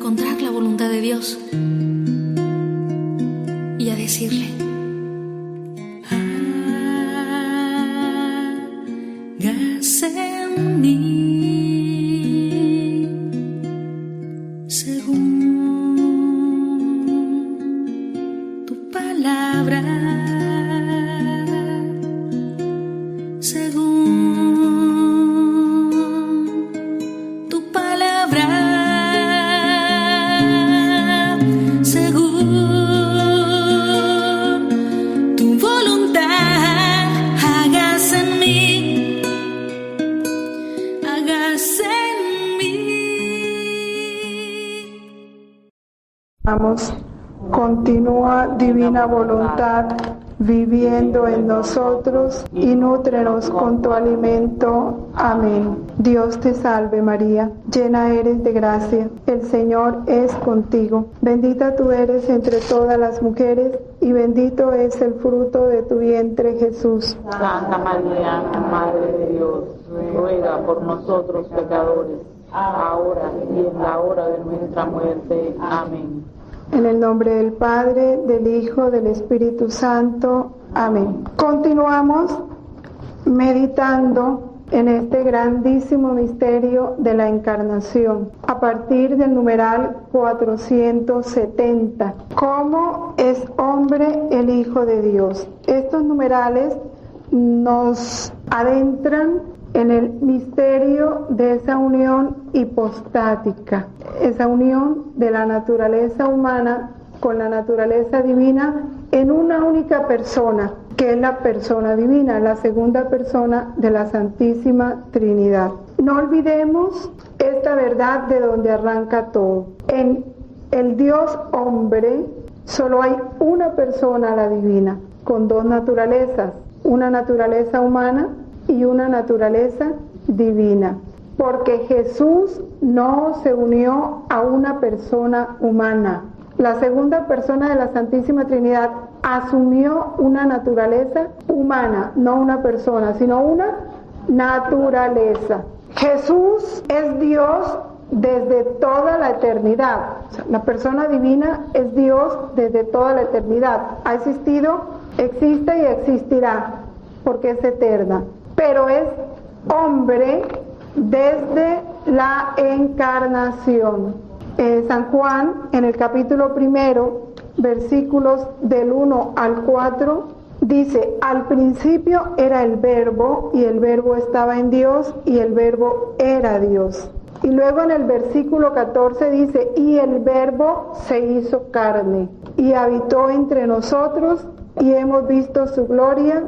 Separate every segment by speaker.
Speaker 1: encontrar la voluntad de Dios y a decirle: hágase en mí según tu palabra, según tu palabra, según tu voluntad, hágase en mí, hágase en mí.
Speaker 2: Vamos, continúa divina voluntad viviendo en nosotros y nútrenos con tu alimento. Amén. Dios te salve María, llena eres de gracia, el Señor es contigo. Bendita tú eres entre todas las mujeres y bendito es el fruto de tu vientre Jesús.
Speaker 3: Santa María, Madre de Dios, ruega por nosotros pecadores, ahora y en la hora de nuestra muerte. Amén.
Speaker 2: En el nombre del Padre, del Hijo, del Espíritu Santo. Amén. Continuamos meditando en este grandísimo misterio de la Encarnación, a partir del numeral 470. ¿Cómo es hombre el Hijo de Dios? Estos numerales nos adentran en el misterio de esa unión hipostática, esa unión de la naturaleza humana con la naturaleza divina en una única persona, que es la persona divina, la segunda persona de la Santísima Trinidad. No olvidemos esta verdad de donde arranca todo. En el Dios hombre solo hay una persona, la divina, con dos naturalezas, una naturaleza humana y una naturaleza divina, porque Jesús no se unió a una persona humana. La segunda persona de la Santísima Trinidad asumió una naturaleza humana, no una persona, sino una naturaleza. Jesús es Dios desde toda la eternidad. O sea, la persona divina es Dios desde toda la eternidad. Ha existido, existe y existirá, porque es eterna. Pero es hombre desde la encarnación. San Juan, en el capítulo 1, versículos del 1 al 4, dice: al principio era el Verbo, y el Verbo estaba en Dios, y el Verbo era Dios. Y luego en el versículo 14 dice: y el Verbo se hizo carne, y habitó entre nosotros, y hemos visto su gloria,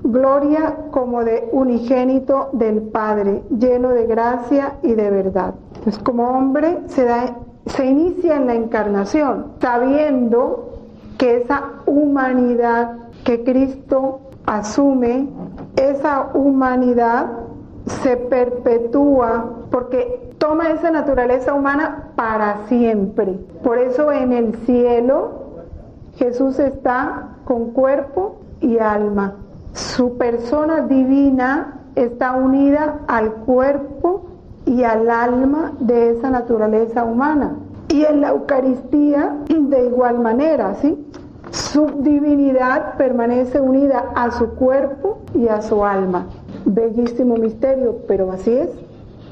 Speaker 2: gloria como de unigénito del Padre, lleno de gracia y de verdad. Pues como hombre se inicia en la encarnación, sabiendo que esa humanidad que Cristo asume, esa humanidad se perpetúa porque toma esa naturaleza humana para siempre. Por eso en el cielo Jesús está con cuerpo y alma. Su persona divina está unida al cuerpo y al alma de esa naturaleza humana. Y en la Eucaristía de igual manera, ¿sí? Su divinidad permanece unida a su cuerpo y a su alma. Bellísimo misterio, pero así es.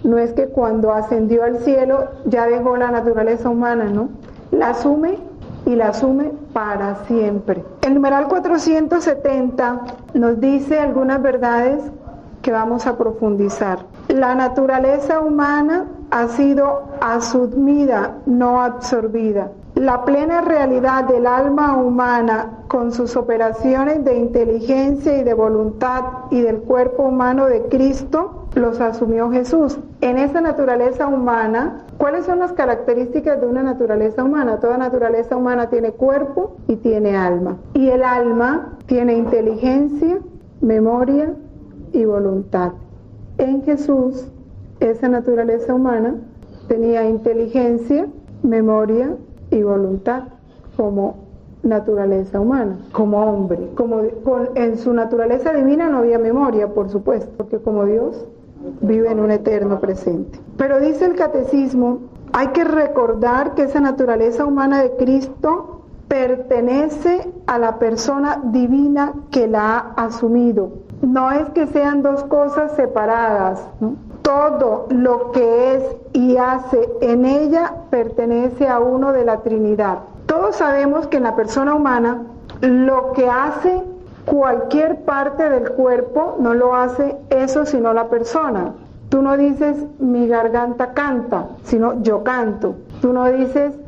Speaker 2: No es que cuando ascendió al cielo ya dejó la naturaleza humana, ¿no? La asume y la asume para siempre. El numeral 470 nos dice algunas verdades que vamos a profundizar. La naturaleza humana ha sido asumida, no absorbida. La plena realidad del alma humana con sus operaciones de inteligencia y de voluntad y del cuerpo humano de Cristo los asumió Jesús. En esa naturaleza humana, ¿cuáles son las características de una naturaleza humana? Toda naturaleza humana tiene cuerpo y tiene alma. Y el alma tiene inteligencia, memoria y voluntad. En Jesús, esa naturaleza humana tenía inteligencia, memoria y voluntad como naturaleza humana, como hombre. En su naturaleza divina no había memoria, por supuesto, porque como Dios vive en un eterno presente. Pero dice el catecismo Hay que recordar que esa naturaleza humana de Cristo pertenece a la persona divina que la ha asumido. No es que sean dos cosas separadas, ¿no? Todo lo que es y hace en ella pertenece a uno de la Trinidad. Todos sabemos que en la persona humana lo que hace cualquier parte del cuerpo no lo hace eso sino la persona. Tú no dices mi garganta canta, sino yo canto. Tú no dices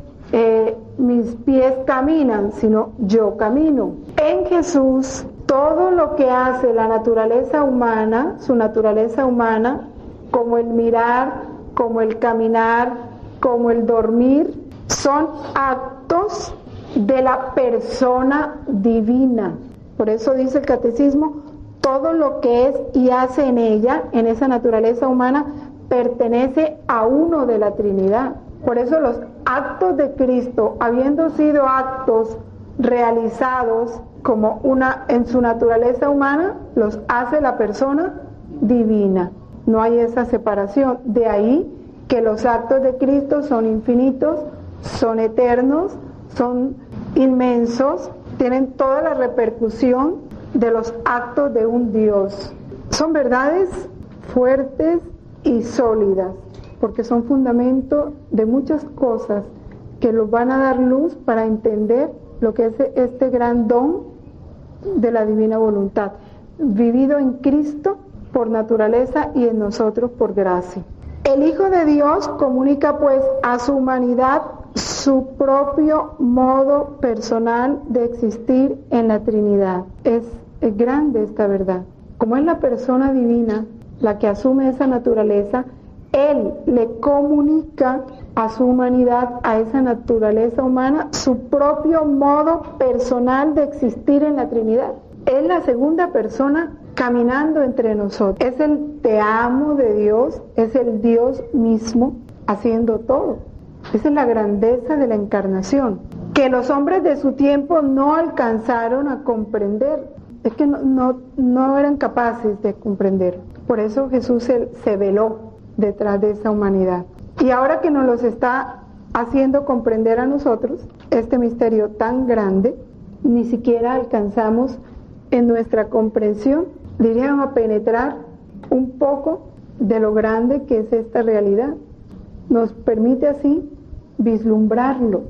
Speaker 2: mis pies caminan, sino yo camino. En Jesús, todo lo que hace la naturaleza humana, su naturaleza humana, como el mirar, como el caminar, como el dormir, son actos de la persona divina. Por eso dice el catecismo, todo lo que es y hace en ella, en esa naturaleza humana, pertenece a uno de la Trinidad. Por eso los actos de Cristo, habiendo sido actos realizados como en su naturaleza humana, los hace la persona divina. No hay esa separación. De ahí que los actos de Cristo son infinitos, son eternos, son inmensos, tienen toda la repercusión de los actos de un Dios. Son verdades fuertes y sólidas, porque son fundamento de muchas cosas que nos van a dar luz para entender lo que es este gran don de la divina voluntad, vivido en Cristo por naturaleza y en nosotros por gracia. El Hijo de Dios comunica pues a su humanidad su propio modo personal de existir en la Trinidad. Es grande esta verdad. Como es la persona divina la que asume esa naturaleza, Él le comunica a su humanidad, a esa naturaleza humana, su propio modo personal de existir en la Trinidad. Es la segunda persona caminando entre nosotros. Es el te amo de Dios, es el Dios mismo haciendo todo. Esa es la grandeza de la encarnación, que los hombres de su tiempo no alcanzaron a comprender. Es que no eran capaces de comprender. Por eso Jesús se veló detrás de esa humanidad. Y ahora que nos los está haciendo comprender a nosotros, este misterio tan grande, ni siquiera alcanzamos en nuestra comprensión, diríamos, a penetrar un poco de lo grande que es esta realidad. Nos permite así vislumbrarlo,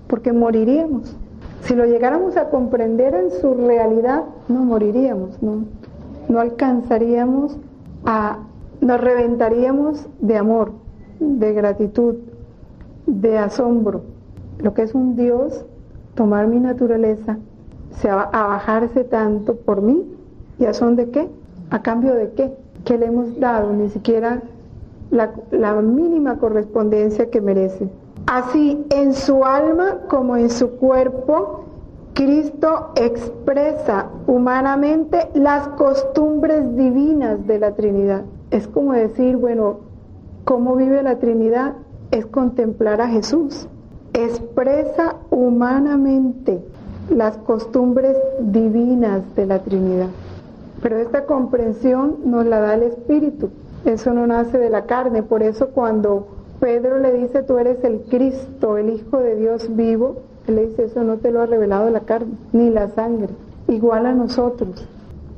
Speaker 2: porque moriríamos. Si lo llegáramos a comprender en su realidad, no moriríamos, no alcanzaríamos nos reventaríamos de amor, de gratitud, de asombro. Lo que es un Dios, tomar mi naturaleza, a bajarse tanto por mí, ¿y a son de qué? ¿A cambio de qué? ¿Qué le hemos dado? Ni siquiera la mínima correspondencia que merece. Así, en su alma como en su cuerpo, Cristo expresa humanamente las costumbres divinas de la Trinidad. Es como decir, bueno, ¿cómo vive la Trinidad? Es contemplar a Jesús. Expresa humanamente las costumbres divinas de la Trinidad. Pero esta comprensión nos la da el Espíritu. Eso no nace de la carne. Por eso cuando Pedro le dice, tú eres el Cristo, el Hijo de Dios vivo, él le dice, eso no te lo ha revelado la carne, ni la sangre. Igual a nosotros.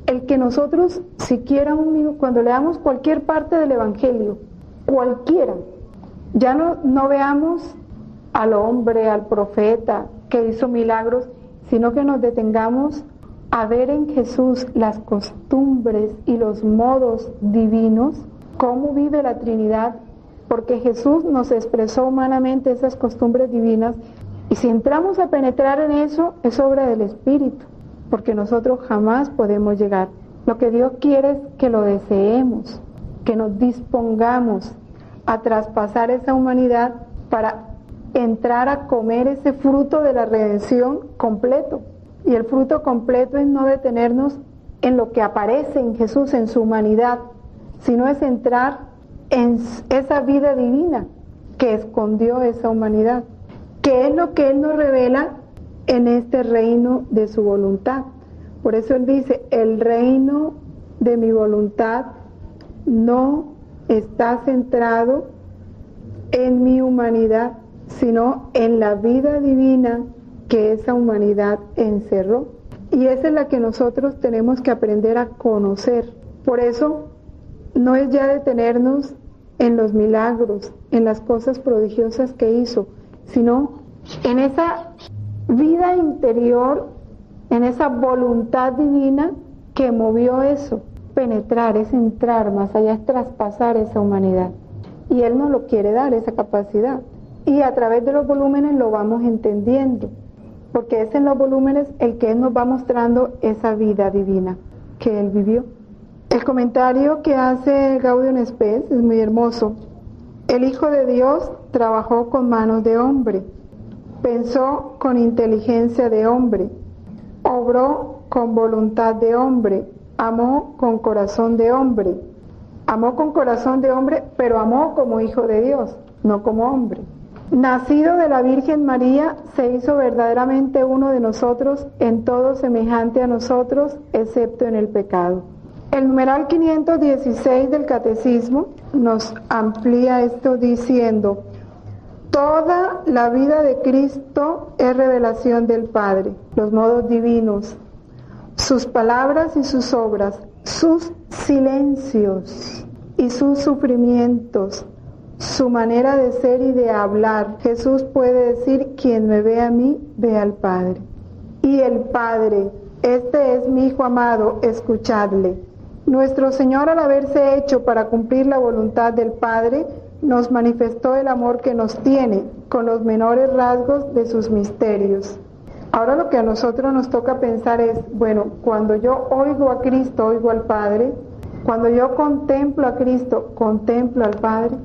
Speaker 2: El que nosotros, siquiera cuando leamos cualquier parte del Evangelio, cualquiera, ya no veamos al hombre, al profeta que hizo milagros, sino que nos detengamos a ver en Jesús las costumbres y los modos divinos, cómo vive la Trinidad, porque Jesús nos expresó humanamente esas costumbres divinas, y si entramos a penetrar en eso, es obra del Espíritu, porque nosotros jamás podemos llegar. Lo que Dios quiere es que lo deseemos, que nos dispongamos a traspasar esa humanidad para entrar a comer ese fruto de la redención completo. Y el fruto completo es no detenernos en lo que aparece en Jesús, en su humanidad, sino es entrar en esa vida divina que escondió esa humanidad, que es lo que Él nos revela en este reino de su voluntad. Por eso Él dice, el reino de mi voluntad no está centrado en mi humanidad, sino en la vida divina que esa humanidad encerró. Y esa es la que nosotros tenemos que aprender a conocer. Por eso no es ya detenernos en los milagros, en las cosas prodigiosas que hizo, sino en esa vida interior, en esa voluntad divina que movió eso. Penetrar es entrar más allá, es traspasar esa humanidad. Y Él nos lo quiere dar, esa capacidad. Y a través de los volúmenes lo vamos entendiendo, porque es en los volúmenes el que Él nos va mostrando esa vida divina que Él vivió. El comentario que hace Gaudium Spes es muy hermoso. El Hijo de Dios trabajó con manos de hombre, pensó con inteligencia de hombre, obró con voluntad de hombre, amó con corazón de hombre. Amó con corazón de hombre, pero amó como Hijo de Dios, no como hombre. Nacido de la Virgen María, se hizo verdaderamente uno de nosotros, en todo semejante a nosotros, excepto en el pecado. El numeral 516 del Catecismo nos amplía esto diciendo: toda la vida de Cristo es revelación del Padre, los modos divinos, sus palabras y sus obras, sus silencios y sus sufrimientos, su manera de ser y de hablar. Jesús puede decir: quien me ve a mí, ve al Padre. Y el Padre: este es mi Hijo amado, escuchadle. Nuestro Señor, al haberse hecho para cumplir la voluntad del Padre, nos manifestó el amor que nos tiene, con los menores rasgos de sus misterios. Ahora lo que a nosotros nos toca pensar es, bueno, cuando yo oigo a Cristo, oigo al Padre. Cuando yo contemplo a Cristo, contemplo al Padre.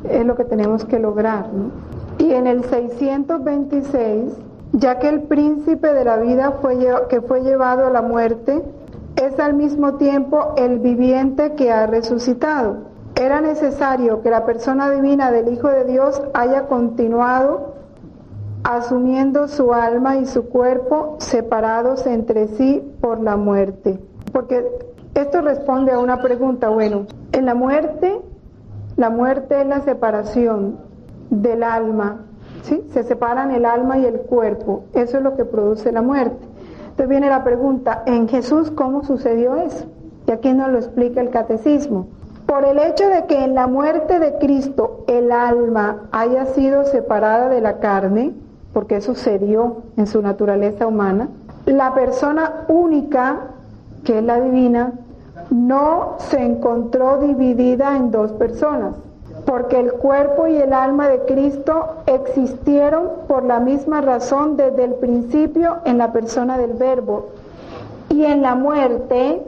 Speaker 2: Es lo que tenemos que lograr, ¿no? Y en el 626, ya que el príncipe de la vida que fue llevado a la muerte, es al mismo tiempo el viviente que ha resucitado. Era necesario que la persona divina del Hijo de Dios haya continuado asumiendo su alma y su cuerpo separados entre sí por la muerte. Porque esto responde a una pregunta, bueno, en la muerte es la separación del alma, ¿sí? Se separan el alma y el cuerpo, eso es lo que produce la muerte. Entonces viene la pregunta, ¿en Jesús cómo sucedió eso? Y aquí nos lo explica el Catecismo. Por el hecho de que en la muerte de Cristo el alma haya sido separada de la carne, porque eso se dio en su naturaleza humana, la persona única, que es la divina, no se encontró dividida en dos personas, porque el cuerpo y el alma de Cristo existieron por la misma razón desde el principio en la persona del Verbo. Y en la muerte,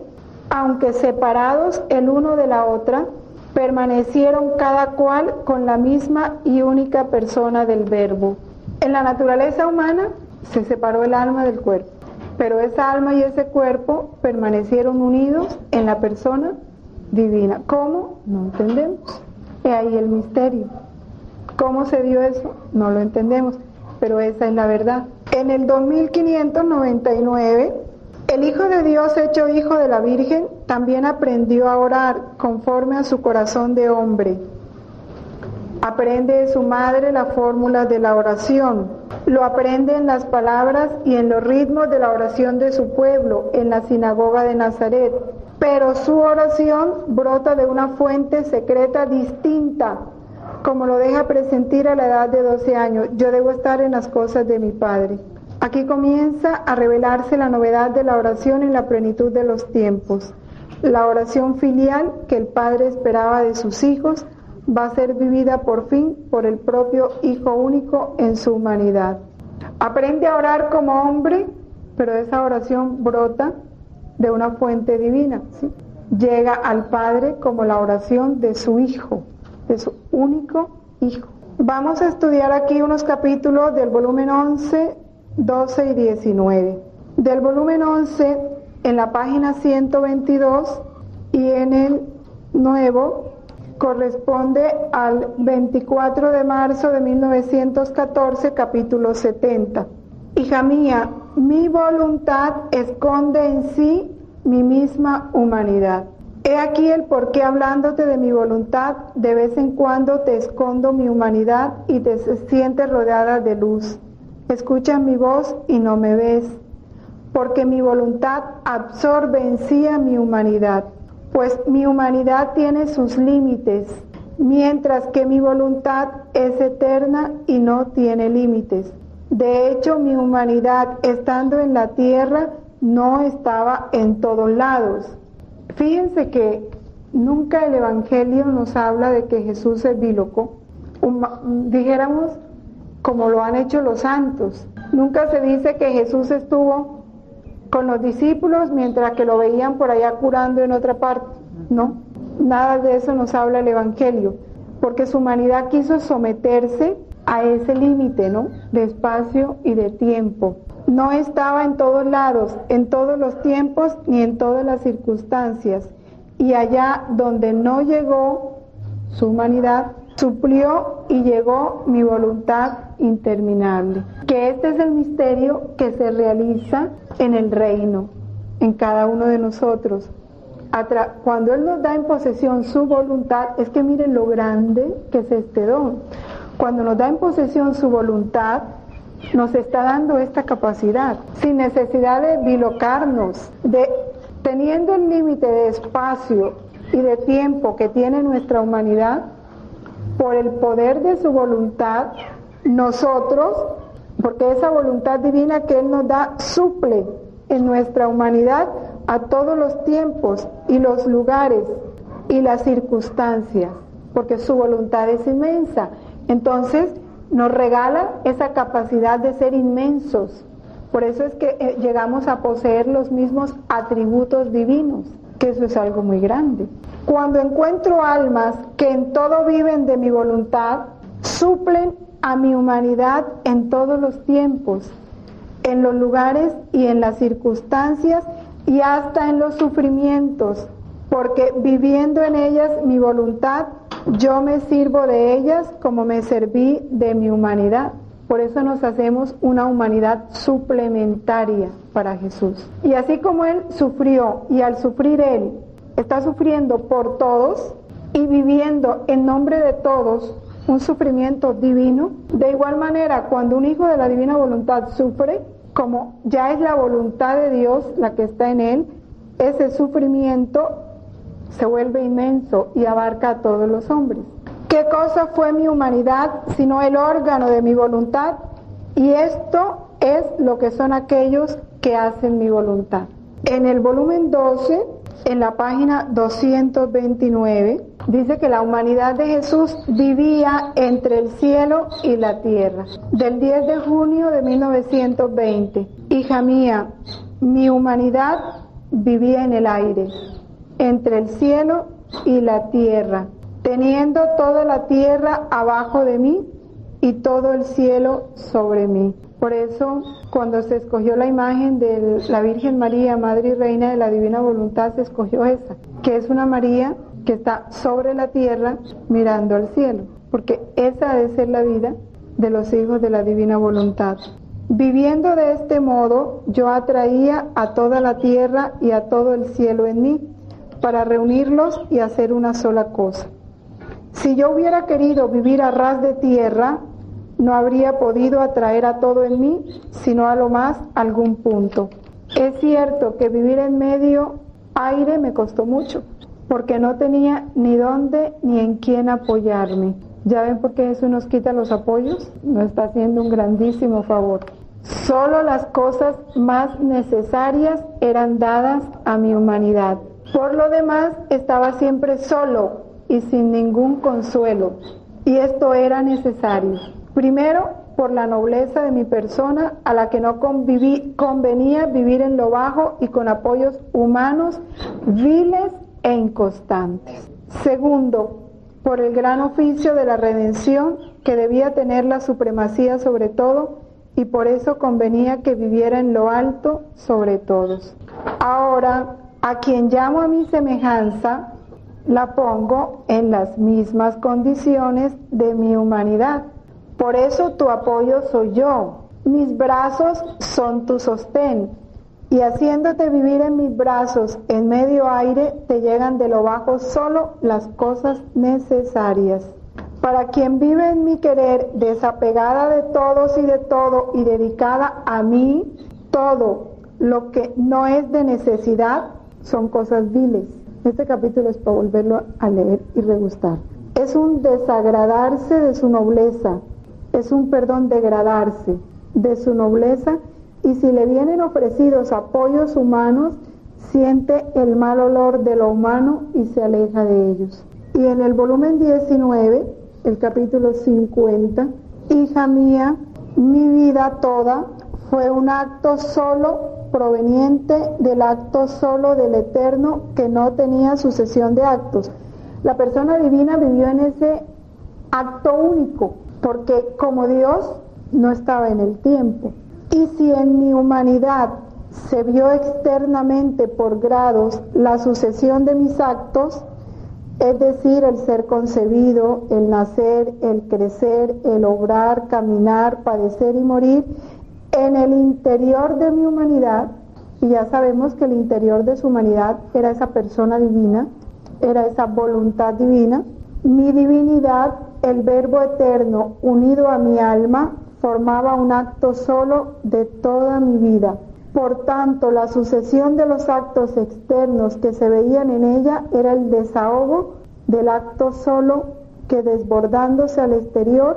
Speaker 2: aunque separados el uno de la otra, permanecieron cada cual con la misma y única persona del Verbo. En la naturaleza humana se separó el alma del cuerpo, pero esa alma y ese cuerpo permanecieron unidos en la persona divina. ¿Cómo? No entendemos. He ahí el misterio. ¿Cómo se dio eso? No lo entendemos, pero esa es la verdad. En el 2599, el Hijo de Dios, hecho Hijo de la Virgen, también aprendió a orar conforme a su corazón de hombre. Aprende de su madre la fórmula de la oración. Lo aprende en las palabras y en los ritmos de la oración de su pueblo, en la sinagoga de Nazaret. Pero su oración brota de una fuente secreta distinta, como lo deja presentir a la edad de 12 años. Yo debo estar en las cosas de mi Padre. Aquí comienza a revelarse la novedad de la oración en la plenitud de los tiempos. La oración filial que el Padre esperaba de sus hijos va a ser vivida por fin por el propio Hijo único en su humanidad. Aprende a orar como hombre, pero esa oración brota de una fuente divina, ¿sí? Llega al Padre como la oración de su Hijo, de su único Hijo. Vamos a estudiar aquí unos capítulos del volumen 11, 12 y 19. Del volumen 11, en la página 122 y en el nuevo, corresponde al 24 de marzo de 1914, capítulo 70. Hija mía, mi voluntad esconde en sí mi misma humanidad. He aquí el por qué hablándote de mi voluntad, de vez en cuando te escondo mi humanidad y te sientes rodeada de luz. Escuchas mi voz y no me ves, porque mi voluntad absorbe en sí a mi humanidad, pues mi humanidad tiene sus límites, mientras que mi voluntad es eterna y no tiene límites. De hecho, mi humanidad, estando en la tierra, no estaba en todos lados. Fíjense que nunca el Evangelio nos habla de que Jesús es bíloco, dijéramos como lo han hecho los santos. Nunca se dice que Jesús estuvo con los discípulos mientras que lo veían por allá curando en otra parte, no, nada de eso nos habla el Evangelio, porque su humanidad quiso someterse a ese límite, ¿no?, de espacio y de tiempo. No estaba en todos lados, en todos los tiempos, ni en todas las circunstancias, y allá donde no llegó su humanidad, suplió y llegó mi voluntad interminable. Que este es el misterio que se realiza en el reino, en cada uno de nosotros. Cuando Él nos da en posesión su voluntad, es que miren lo grande que es este don. Cuando nos da en posesión su voluntad, nos está dando esta capacidad, sin necesidad de bilocarnos, teniendo el límite de espacio y de tiempo que tiene nuestra humanidad, por el poder de su voluntad, nosotros, porque esa voluntad divina que Él nos da, suple en nuestra humanidad a todos los tiempos y los lugares y las circunstancias, porque su voluntad es inmensa. Entonces, nos regala esa capacidad de ser inmensos. Por eso es que llegamos a poseer los mismos atributos divinos, que eso es algo muy grande. Cuando encuentro almas que en todo viven de mi voluntad, suplen a mi humanidad en todos los tiempos, en los lugares y en las circunstancias y hasta en los sufrimientos, porque viviendo en ellas mi voluntad, yo me sirvo de ellas como me serví de mi humanidad. Por eso nos hacemos una humanidad suplementaria para Jesús. Y así como Él sufrió, y al sufrir Él está sufriendo por todos y viviendo en nombre de todos un sufrimiento divino, de igual manera cuando un hijo de la divina voluntad sufre, como ya es la voluntad de Dios la que está en Él, ese sufrimiento se vuelve inmenso y abarca a todos los hombres. ¿Qué cosa fue mi humanidad sino el órgano de mi voluntad? Y esto es lo que son aquellos que hacen mi voluntad. En el volumen 12, en la página 229, dice que la humanidad de Jesús vivía entre el cielo y la tierra. Del 10 de junio de 1920. Hija mía, mi humanidad vivía en el aire, entre el cielo y la tierra, teniendo toda la tierra abajo de mí y todo el cielo sobre mí. Por eso, cuando se escogió la imagen de la Virgen María, Madre y Reina de la Divina Voluntad, se escogió esa, que es una María que está sobre la tierra mirando al cielo, porque esa ha de ser la vida de los hijos de la Divina Voluntad. Viviendo de este modo, yo atraía a toda la tierra y a todo el cielo en mí, para reunirlos y hacer una sola cosa. Si yo hubiera querido vivir a ras de tierra, no habría podido atraer a todo en mí, sino a lo más algún punto. Es cierto que vivir en medio aire me costó mucho, porque no tenía ni dónde ni en quién apoyarme. ¿Ya ven por qué Jesús nos quita los apoyos? Nos está haciendo un grandísimo favor. Solo las cosas más necesarias eran dadas a mi humanidad. Por lo demás, estaba siempre solo y sin ningún consuelo, y esto era necesario. Primero, por la nobleza de mi persona, a la que no convenía vivir en lo bajo y con apoyos humanos viles e inconstantes. Segundo, por el gran oficio de la redención, que debía tener la supremacía sobre todo, y por eso convenía que viviera en lo alto sobre todos. Ahora, a quien llamo a mi semejanza, la pongo en las mismas condiciones de mi humanidad. Por eso tu apoyo soy yo, mis brazos son tu sostén, y haciéndote vivir en mis brazos en medio aire, te llegan de lo bajo solo las cosas necesarias. Para quien vive en mi querer, desapegada de todos y de todo y dedicada a mí, todo lo que no es de necesidad son cosas viles. Este capítulo es para volverlo a leer y regustar. Es un desagradarse de su nobleza, es un degradarse de su nobleza, y si le vienen ofrecidos apoyos humanos, siente el mal olor de lo humano y se aleja de ellos. Y en el volumen 19, el capítulo 50, hija mía, mi vida toda fue un acto solo proveniente del acto solo del Eterno, que no tenía sucesión de actos. La persona divina vivió en ese acto único, porque como Dios no estaba en el tiempo. Y si en mi humanidad se vio externamente por grados la sucesión de mis actos, es decir, el ser concebido, el nacer, el crecer, el obrar, caminar, padecer y morir, en el interior de mi humanidad, y ya sabemos que el interior de su humanidad era esa persona divina, era esa voluntad divina, mi divinidad, el Verbo eterno unido a mi alma, formaba un acto solo de toda mi vida. Por tanto, la sucesión de los actos externos que se veían en ella era el desahogo del acto solo que, desbordándose al exterior,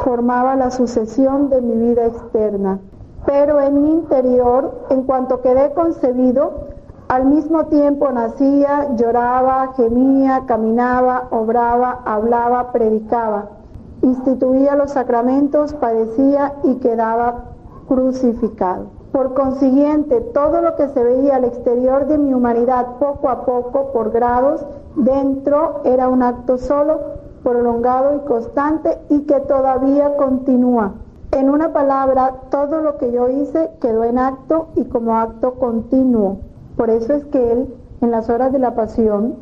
Speaker 2: formaba la sucesión de mi vida externa. Pero en mi interior, en cuanto quedé concebido, al mismo tiempo nacía, lloraba, gemía, caminaba, obraba, hablaba, predicaba, instituía los sacramentos, padecía y quedaba crucificado. Por consiguiente, todo lo que se veía al exterior de mi humanidad poco a poco, por grados, dentro era un acto solo, prolongado y constante, y que todavía continúa. En una palabra, todo lo que yo hice quedó en acto y como acto continuo. Por eso es que Él, en las horas de la pasión,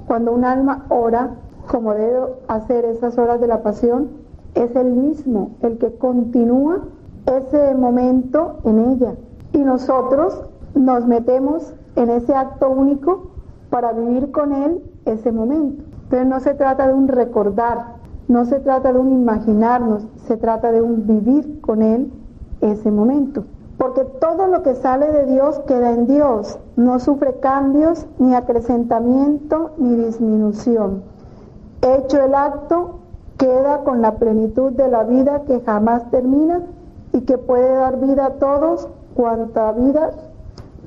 Speaker 2: cuando un alma ora, como debe hacer esas horas de la pasión, es Él mismo el que continúa ese momento en ella. Y nosotros nos metemos en ese acto único para vivir con Él ese momento. Entonces no se trata de un recordar, no se trata de un imaginarnos, se trata de un vivir con Él ese momento. Porque todo lo que sale de Dios queda en Dios, no sufre cambios, ni acrecentamiento, ni disminución. Hecho el acto, queda con la plenitud de la vida que jamás termina y que puede dar vida a todos cuanta vida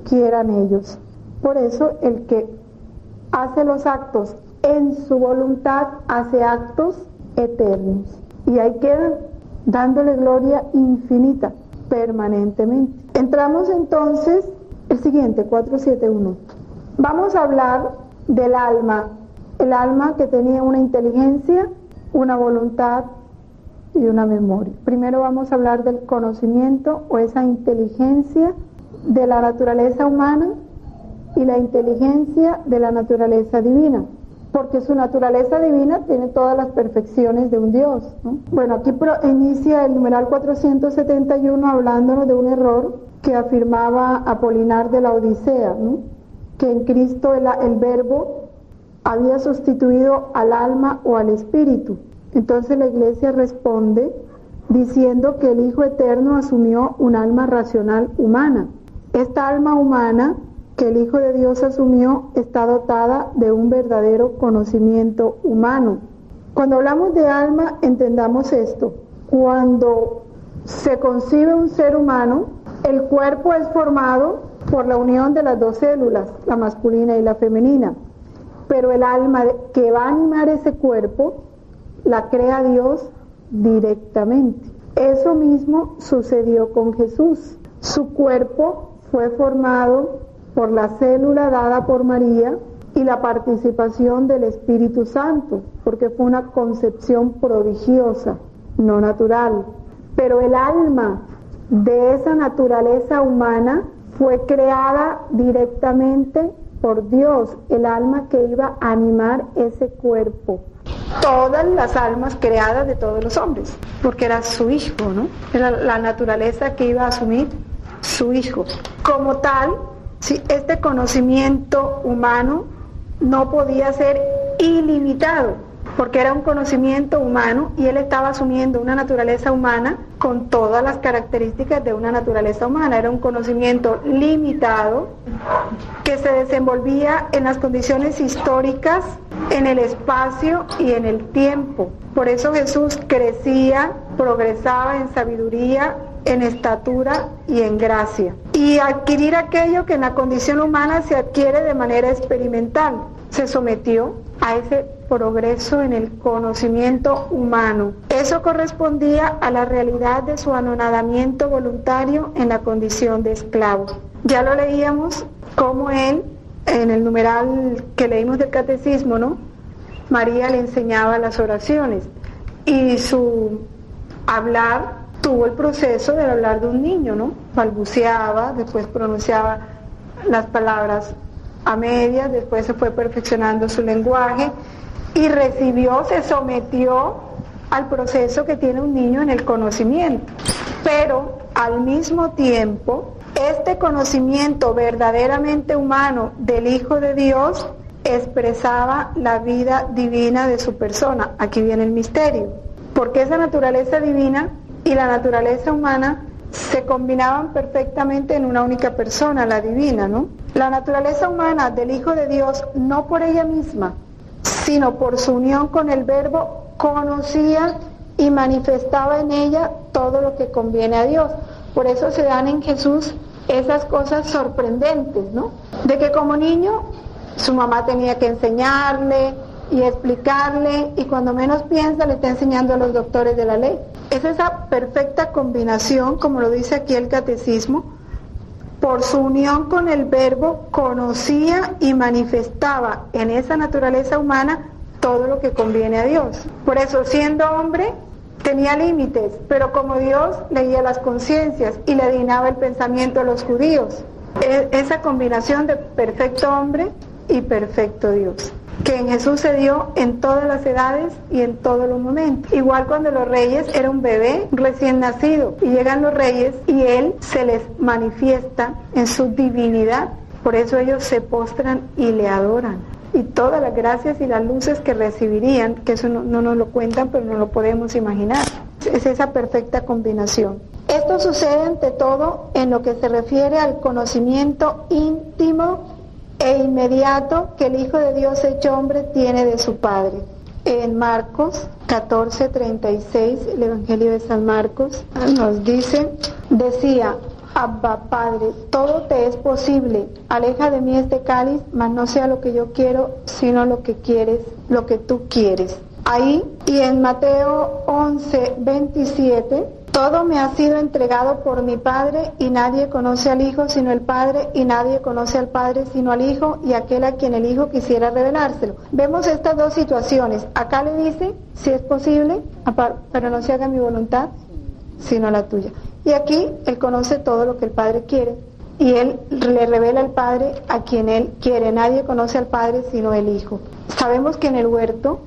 Speaker 2: quieran ellos. Por eso el que hace los actos en su voluntad hace actos eternos. Y ahí quedan dándole gloria infinita permanentemente. Entramos entonces, el siguiente, 471. Vamos a hablar del alma, el alma que tenía una inteligencia, una voluntad y una memoria. Primero vamos a hablar del conocimiento o esa inteligencia de la naturaleza humana y la inteligencia de la naturaleza divina, porque su naturaleza divina tiene todas las perfecciones de un Dios, ¿no? Bueno, aquí inicia el numeral 471 hablándonos de un error que afirmaba Apolinar de la Odisea, ¿no? Que en Cristo el Verbo había sustituido al alma o al espíritu. Entonces la Iglesia responde diciendo que el Hijo Eterno asumió un alma racional humana. Esta alma humana que el Hijo de Dios asumió está dotada de un verdadero conocimiento humano. Cuando hablamos de alma, entendamos esto. Cuando se concibe un ser humano, el cuerpo es formado por la unión de las dos células, la masculina y la femenina. Pero el alma que va a animar ese cuerpo, la crea Dios directamente. Eso mismo sucedió con Jesús. Su cuerpo fue formado por la célula dada por María y la participación del Espíritu Santo, porque fue una concepción prodigiosa, no natural. Pero el alma de esa naturaleza humana fue creada directamente por Dios, el alma que iba a animar ese cuerpo. Todas las almas creadas de todos los hombres, porque era su hijo, ¿no? Era la naturaleza que iba a asumir su hijo. Como tal, sí, este conocimiento humano no podía ser ilimitado, porque era un conocimiento humano y él estaba asumiendo una naturaleza humana con todas las características de una naturaleza humana. Era un conocimiento limitado que se desenvolvía en las condiciones históricas, en el espacio y en el tiempo. Por eso Jesús crecía, progresaba en sabiduría, en estatura y en gracia. Y adquirir aquello que en la condición humana se adquiere de manera experimental. Se sometió a ese progreso en el conocimiento humano. Eso correspondía a la realidad de su anonadamiento voluntario en la condición de esclavo. Ya lo leíamos como él, en el numeral que leímos del catecismo, ¿no? María le enseñaba las oraciones y su hablar tuvo el proceso del hablar de un niño, ¿no? Balbuceaba, después pronunciaba las palabras a medias, después se fue perfeccionando su lenguaje y recibió, se sometió al proceso que tiene un niño en el conocimiento. Pero al mismo tiempo, este conocimiento verdaderamente humano del Hijo de Dios expresaba la vida divina de su persona. Aquí viene el misterio, porque esa naturaleza divina y la naturaleza humana se combinaban perfectamente en una única persona, la divina, ¿no? La naturaleza humana del Hijo de Dios, no por ella misma, sino por su unión con el Verbo, conocía y manifestaba en ella todo lo que conviene a Dios. Por eso se dan en Jesús esas cosas sorprendentes, ¿no? De que como niño su mamá tenía que enseñarle y explicarle, y cuando menos piensa le está enseñando a los doctores de la ley. Es esa perfecta combinación, como lo dice aquí el catecismo, por su unión con el Verbo conocía y manifestaba en esa naturaleza humana todo lo que conviene a Dios. Por eso, siendo hombre, tenía límites, pero como Dios leía las conciencias y le adivinaba el pensamiento a los judíos. Esa combinación de perfecto hombre y perfecto Dios, que en Jesús se dio en todas las edades y en todos los momentos. Igual cuando los reyes, era un bebé recién nacido y llegan los reyes y él se les manifiesta en su divinidad. Por eso ellos se postran y le adoran. Y todas las gracias y las luces que recibirían, que eso no nos lo cuentan, pero no lo podemos imaginar. Es esa perfecta combinación. Esto sucede ante todo en lo que se refiere al conocimiento íntimo e inmediato que el Hijo de Dios hecho hombre tiene de su Padre. En Marcos 14:36, el Evangelio de San Marcos nos dice, decía: Abba, Padre, todo te es posible, aleja de mí este cáliz, mas no sea lo que yo quiero, sino lo que quieres, lo que tú quieres. Ahí, y en Mateo 11:27, todo me ha sido entregado por mi Padre, y nadie conoce al Hijo sino el Padre, y nadie conoce al Padre sino al Hijo, y aquel a quien el Hijo quisiera revelárselo. Vemos estas dos situaciones. Acá le dice, si es posible, pero no se haga mi voluntad, sino la tuya. Y aquí Él conoce todo lo que el Padre quiere, y Él le revela al Padre a quien Él quiere. Nadie conoce al Padre sino el Hijo. Sabemos que en el huerto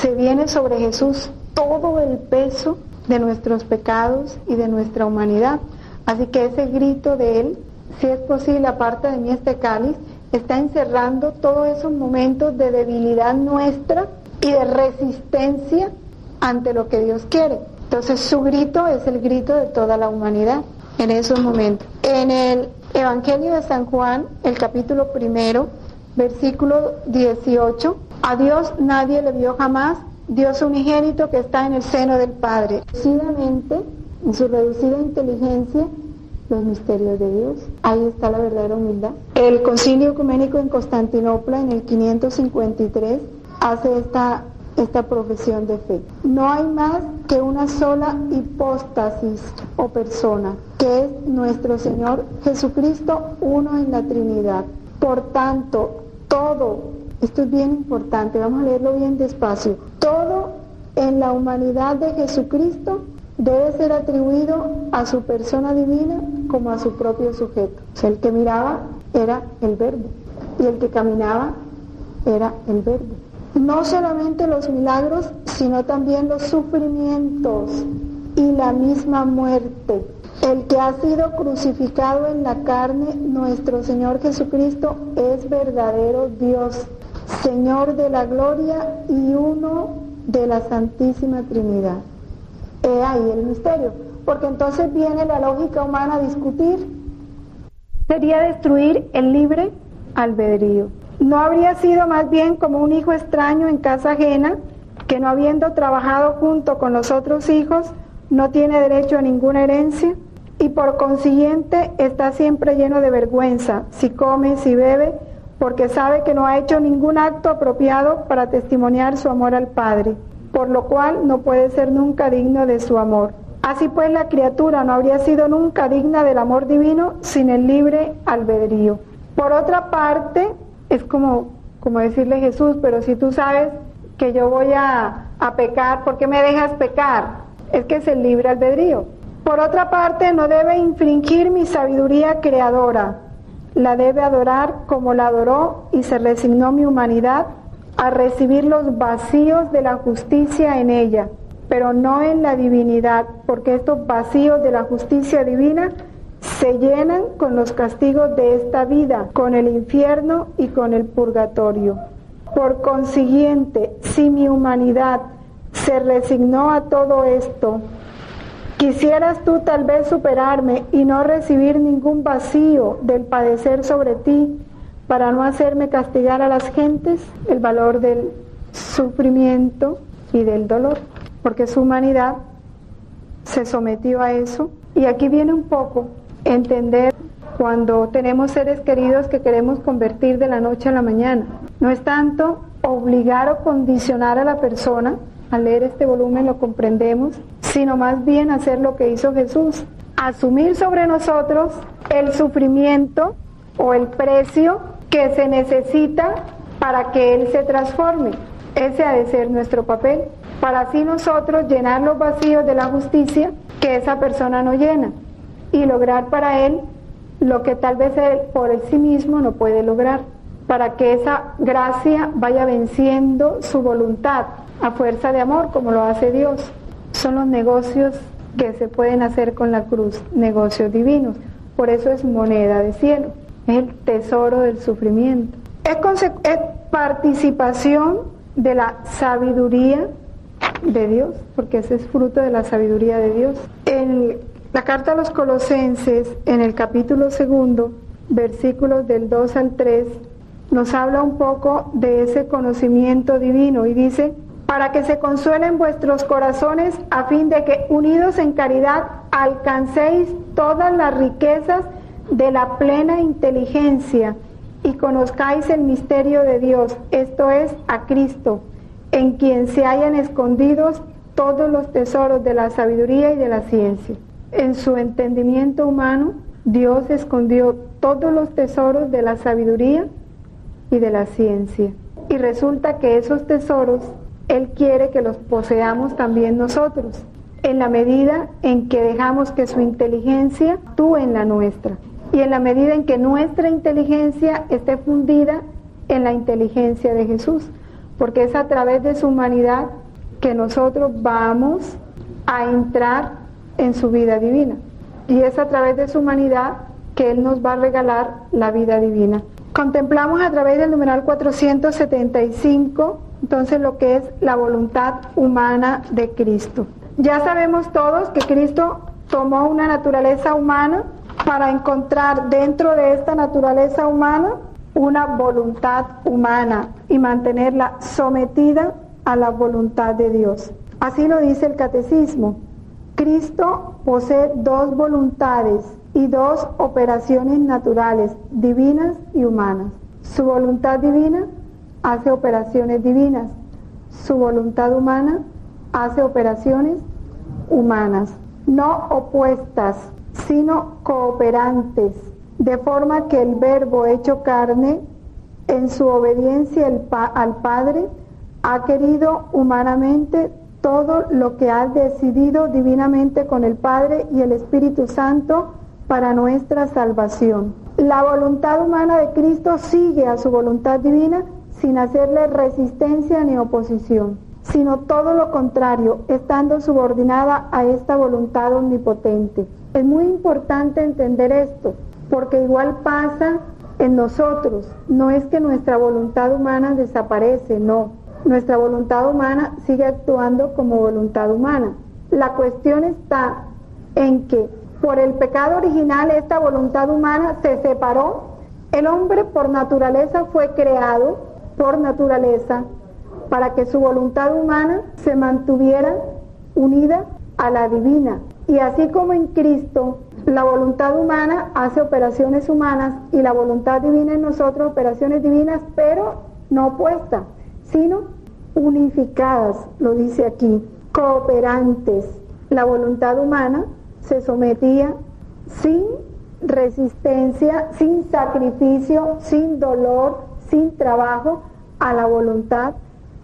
Speaker 2: se viene sobre Jesús todo el peso de nuestros pecados y de nuestra humanidad. Así que ese grito de Él, si es posible, aparta de mí este cáliz, está encerrando todos esos momentos de debilidad nuestra y de resistencia ante lo que Dios quiere. Entonces su grito es el grito de toda la humanidad en esos momentos. En el Evangelio de San Juan, el capítulo 1, versículo 18, a Dios nadie le vio jamás, Dios unigénito que está en el seno del Padre. Reducidamente, en su reducida inteligencia, los misterios de Dios. Ahí está la verdadera humildad. El Concilio Ecuménico en Constantinopla, en el 553, hace esta profesión de fe. No hay más que una sola hipóstasis o persona, que es nuestro Señor Jesucristo, uno en la Trinidad. Por tanto, todo, esto es bien importante, vamos a leerlo bien despacio, todo en la humanidad de Jesucristo debe ser atribuido a su persona divina como a su propio sujeto. O sea, el que miraba era el Verbo y el que caminaba era el Verbo. No solamente los milagros, sino también los sufrimientos y la misma muerte El que ha sido crucificado en la carne, nuestro Señor Jesucristo, es verdadero Dios, Señor de la gloria y uno de la Santísima Trinidad. He ahí el misterio, porque entonces viene la lógica humana a discutir. Sería destruir el libre albedrío. ¿No habría sido más bien como un hijo extraño en casa ajena, que no habiendo trabajado junto con los otros hijos, no tiene derecho a ninguna herencia? Y por consiguiente está siempre lleno de vergüenza, si come, si bebe, porque sabe que no ha hecho ningún acto apropiado para testimoniar su amor al Padre, por lo cual no puede ser nunca digno de su amor. Así pues, la criatura no habría sido nunca digna del amor divino sin el libre albedrío. Por otra parte, es como decirle Jesús, pero si tú sabes que yo voy a pecar, ¿por qué me dejas pecar? Es que es el libre albedrío. Por otra parte, no debe infringir mi sabiduría creadora. La debe adorar como la adoró y se resignó mi humanidad a recibir los vacíos de la justicia en ella, pero no en la divinidad, porque estos vacíos de la justicia divina se llenan con los castigos de esta vida, con el infierno y con el purgatorio. Por consiguiente, si mi humanidad se resignó a todo esto, quisieras tú tal vez superarme y no recibir ningún vacío del padecer sobre ti, para no hacerme castigar a las gentes. El valor del sufrimiento y del dolor, porque su humanidad se sometió a eso. Y aquí viene un poco entender cuando tenemos seres queridos que queremos convertir de la noche a la mañana. No es tanto obligar o condicionar a la persona. Al leer este volumen lo comprendemos, sino más bien hacer lo que hizo Jesús, asumir sobre nosotros el sufrimiento o el precio que se necesita para que Él se transforme. Ese ha de ser nuestro papel, para así nosotros llenar los vacíos de la justicia que esa persona no llena y lograr para Él lo que tal vez Él por sí mismo no puede lograr, para que esa gracia vaya venciendo su voluntad a fuerza de amor, como lo hace Dios. Son los negocios que se pueden hacer con la cruz, negocios divinos. Por eso es moneda de cielo, es el tesoro del sufrimiento. Es participación de la sabiduría de Dios, porque ese es fruto de la sabiduría de Dios. En la carta a los Colosenses, en el capítulo 2, versículos del 2 al 3, nos habla un poco de ese conocimiento divino y dice: para que se consuelen vuestros corazones, a fin de que, unidos en caridad, alcancéis todas las riquezas de la plena inteligencia y conozcáis el misterio de Dios, esto es, a Cristo, en quien se hallan escondidos todos los tesoros de la sabiduría y de la ciencia. En su entendimiento humano, Dios escondió todos los tesoros de la sabiduría y de la ciencia. Y resulta que esos tesoros Él quiere que los poseamos también nosotros, en la medida en que dejamos que su inteligencia actúe en la nuestra, y en la medida en que nuestra inteligencia esté fundida en la inteligencia de Jesús, porque es a través de su humanidad que nosotros vamos a entrar en su vida divina, y es a través de su humanidad que Él nos va a regalar la vida divina. Contemplamos a través del numeral 475 entonces lo que es la voluntad humana de Cristo. Ya sabemos todos que Cristo tomó una naturaleza humana para encontrar dentro de esta naturaleza humana una voluntad humana y mantenerla sometida a la voluntad de Dios. Así lo dice el Catecismo. Cristo posee dos voluntades y dos operaciones naturales, divinas y humanas. Su voluntad divina hace operaciones divinas, su voluntad humana hace operaciones humanas, no opuestas, sino cooperantes, de forma que el Verbo hecho carne, en su obediencia al Padre, ha querido humanamente todo lo que ha decidido divinamente con el Padre y el Espíritu Santo para nuestra salvación. La voluntad humana de Cristo sigue a su voluntad divina sin hacerle resistencia ni oposición, sino todo lo contrario, estando subordinada a esta voluntad omnipotente. Es muy importante entender esto, porque igual pasa en nosotros. No es que nuestra voluntad humana desaparece, no. Nuestra voluntad humana sigue actuando como voluntad humana. La cuestión está en que por el pecado original esta voluntad humana se separó. El hombre por naturaleza fue creado, por naturaleza, para que su voluntad humana se mantuviera unida a la divina. Y así como en Cristo la voluntad humana hace operaciones humanas y la voluntad divina en nosotros operaciones divinas, pero no opuestas, sino unificadas, lo dice aquí, cooperantes. La voluntad humana se sometía sin resistencia, sin sacrificio, sin dolor, sin trabajo a la voluntad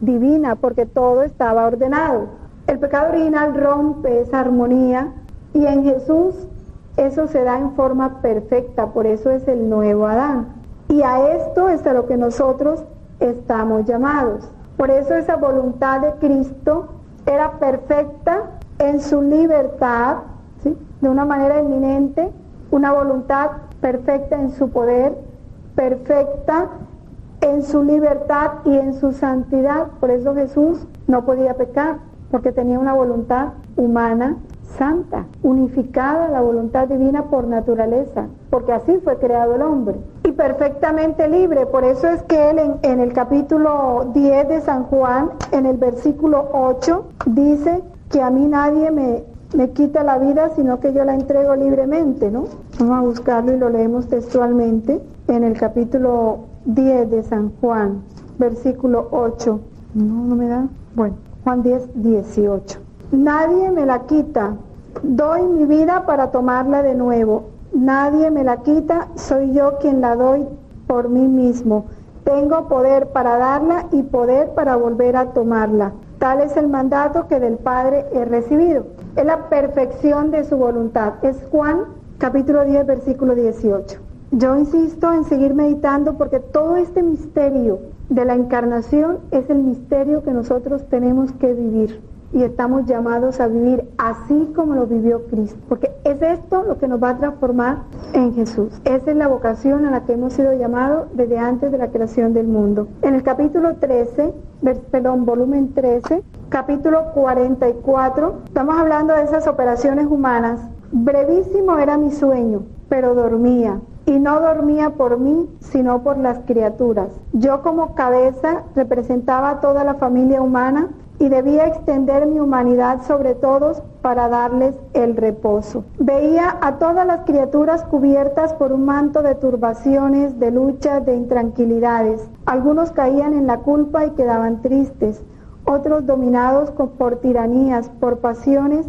Speaker 2: divina, porque todo estaba ordenado. El pecado original rompe esa armonía y en Jesús eso se da en forma perfecta, por eso es el nuevo Adán. Y a esto es a lo que nosotros estamos llamados. Por eso esa voluntad de Cristo era perfecta en su libertad, ¿sí?, de una manera eminente, una voluntad perfecta en su poder, perfecta en su libertad y en su santidad. Por eso Jesús no podía pecar, porque tenía una voluntad humana santa, unificada a la voluntad divina por naturaleza, porque así fue creado el hombre. Y perfectamente libre. Por eso es que él en el capítulo 10 de San Juan, en el versículo 8, dice que a mí nadie me quita la vida, sino que yo la entrego libremente, ¿no? Vamos a buscarlo y lo leemos textualmente en el capítulo 10 de San Juan, versículo 8. No me da. Bueno, Juan 10, 18. Nadie me la quita, doy mi vida para tomarla de nuevo. Nadie me la quita, soy yo quien la doy por mí mismo. Tengo poder para darla y poder para volver a tomarla. Tal es el mandato que del Padre he recibido. Es la perfección de su voluntad. Es Juan capítulo 10, versículo 18. Yo insisto en seguir meditando porque todo este misterio de la encarnación es el misterio que nosotros tenemos que vivir. Y estamos llamados a vivir así como lo vivió Cristo. Porque es esto lo que nos va a transformar en Jesús. Esa es la vocación a la que hemos sido llamados desde antes de la creación del mundo. En el capítulo 13, volumen 13, capítulo 44, estamos hablando de esas operaciones humanas. Brevísimo era mi sueño, pero dormía. Y no dormía por mí, sino por las criaturas. Yo como cabeza representaba a toda la familia humana y debía extender mi humanidad sobre todos para darles el reposo. Veía a todas las criaturas cubiertas por un manto de turbaciones, de luchas, de intranquilidades. Algunos caían en la culpa y quedaban tristes, otros dominados por tiranías, por pasiones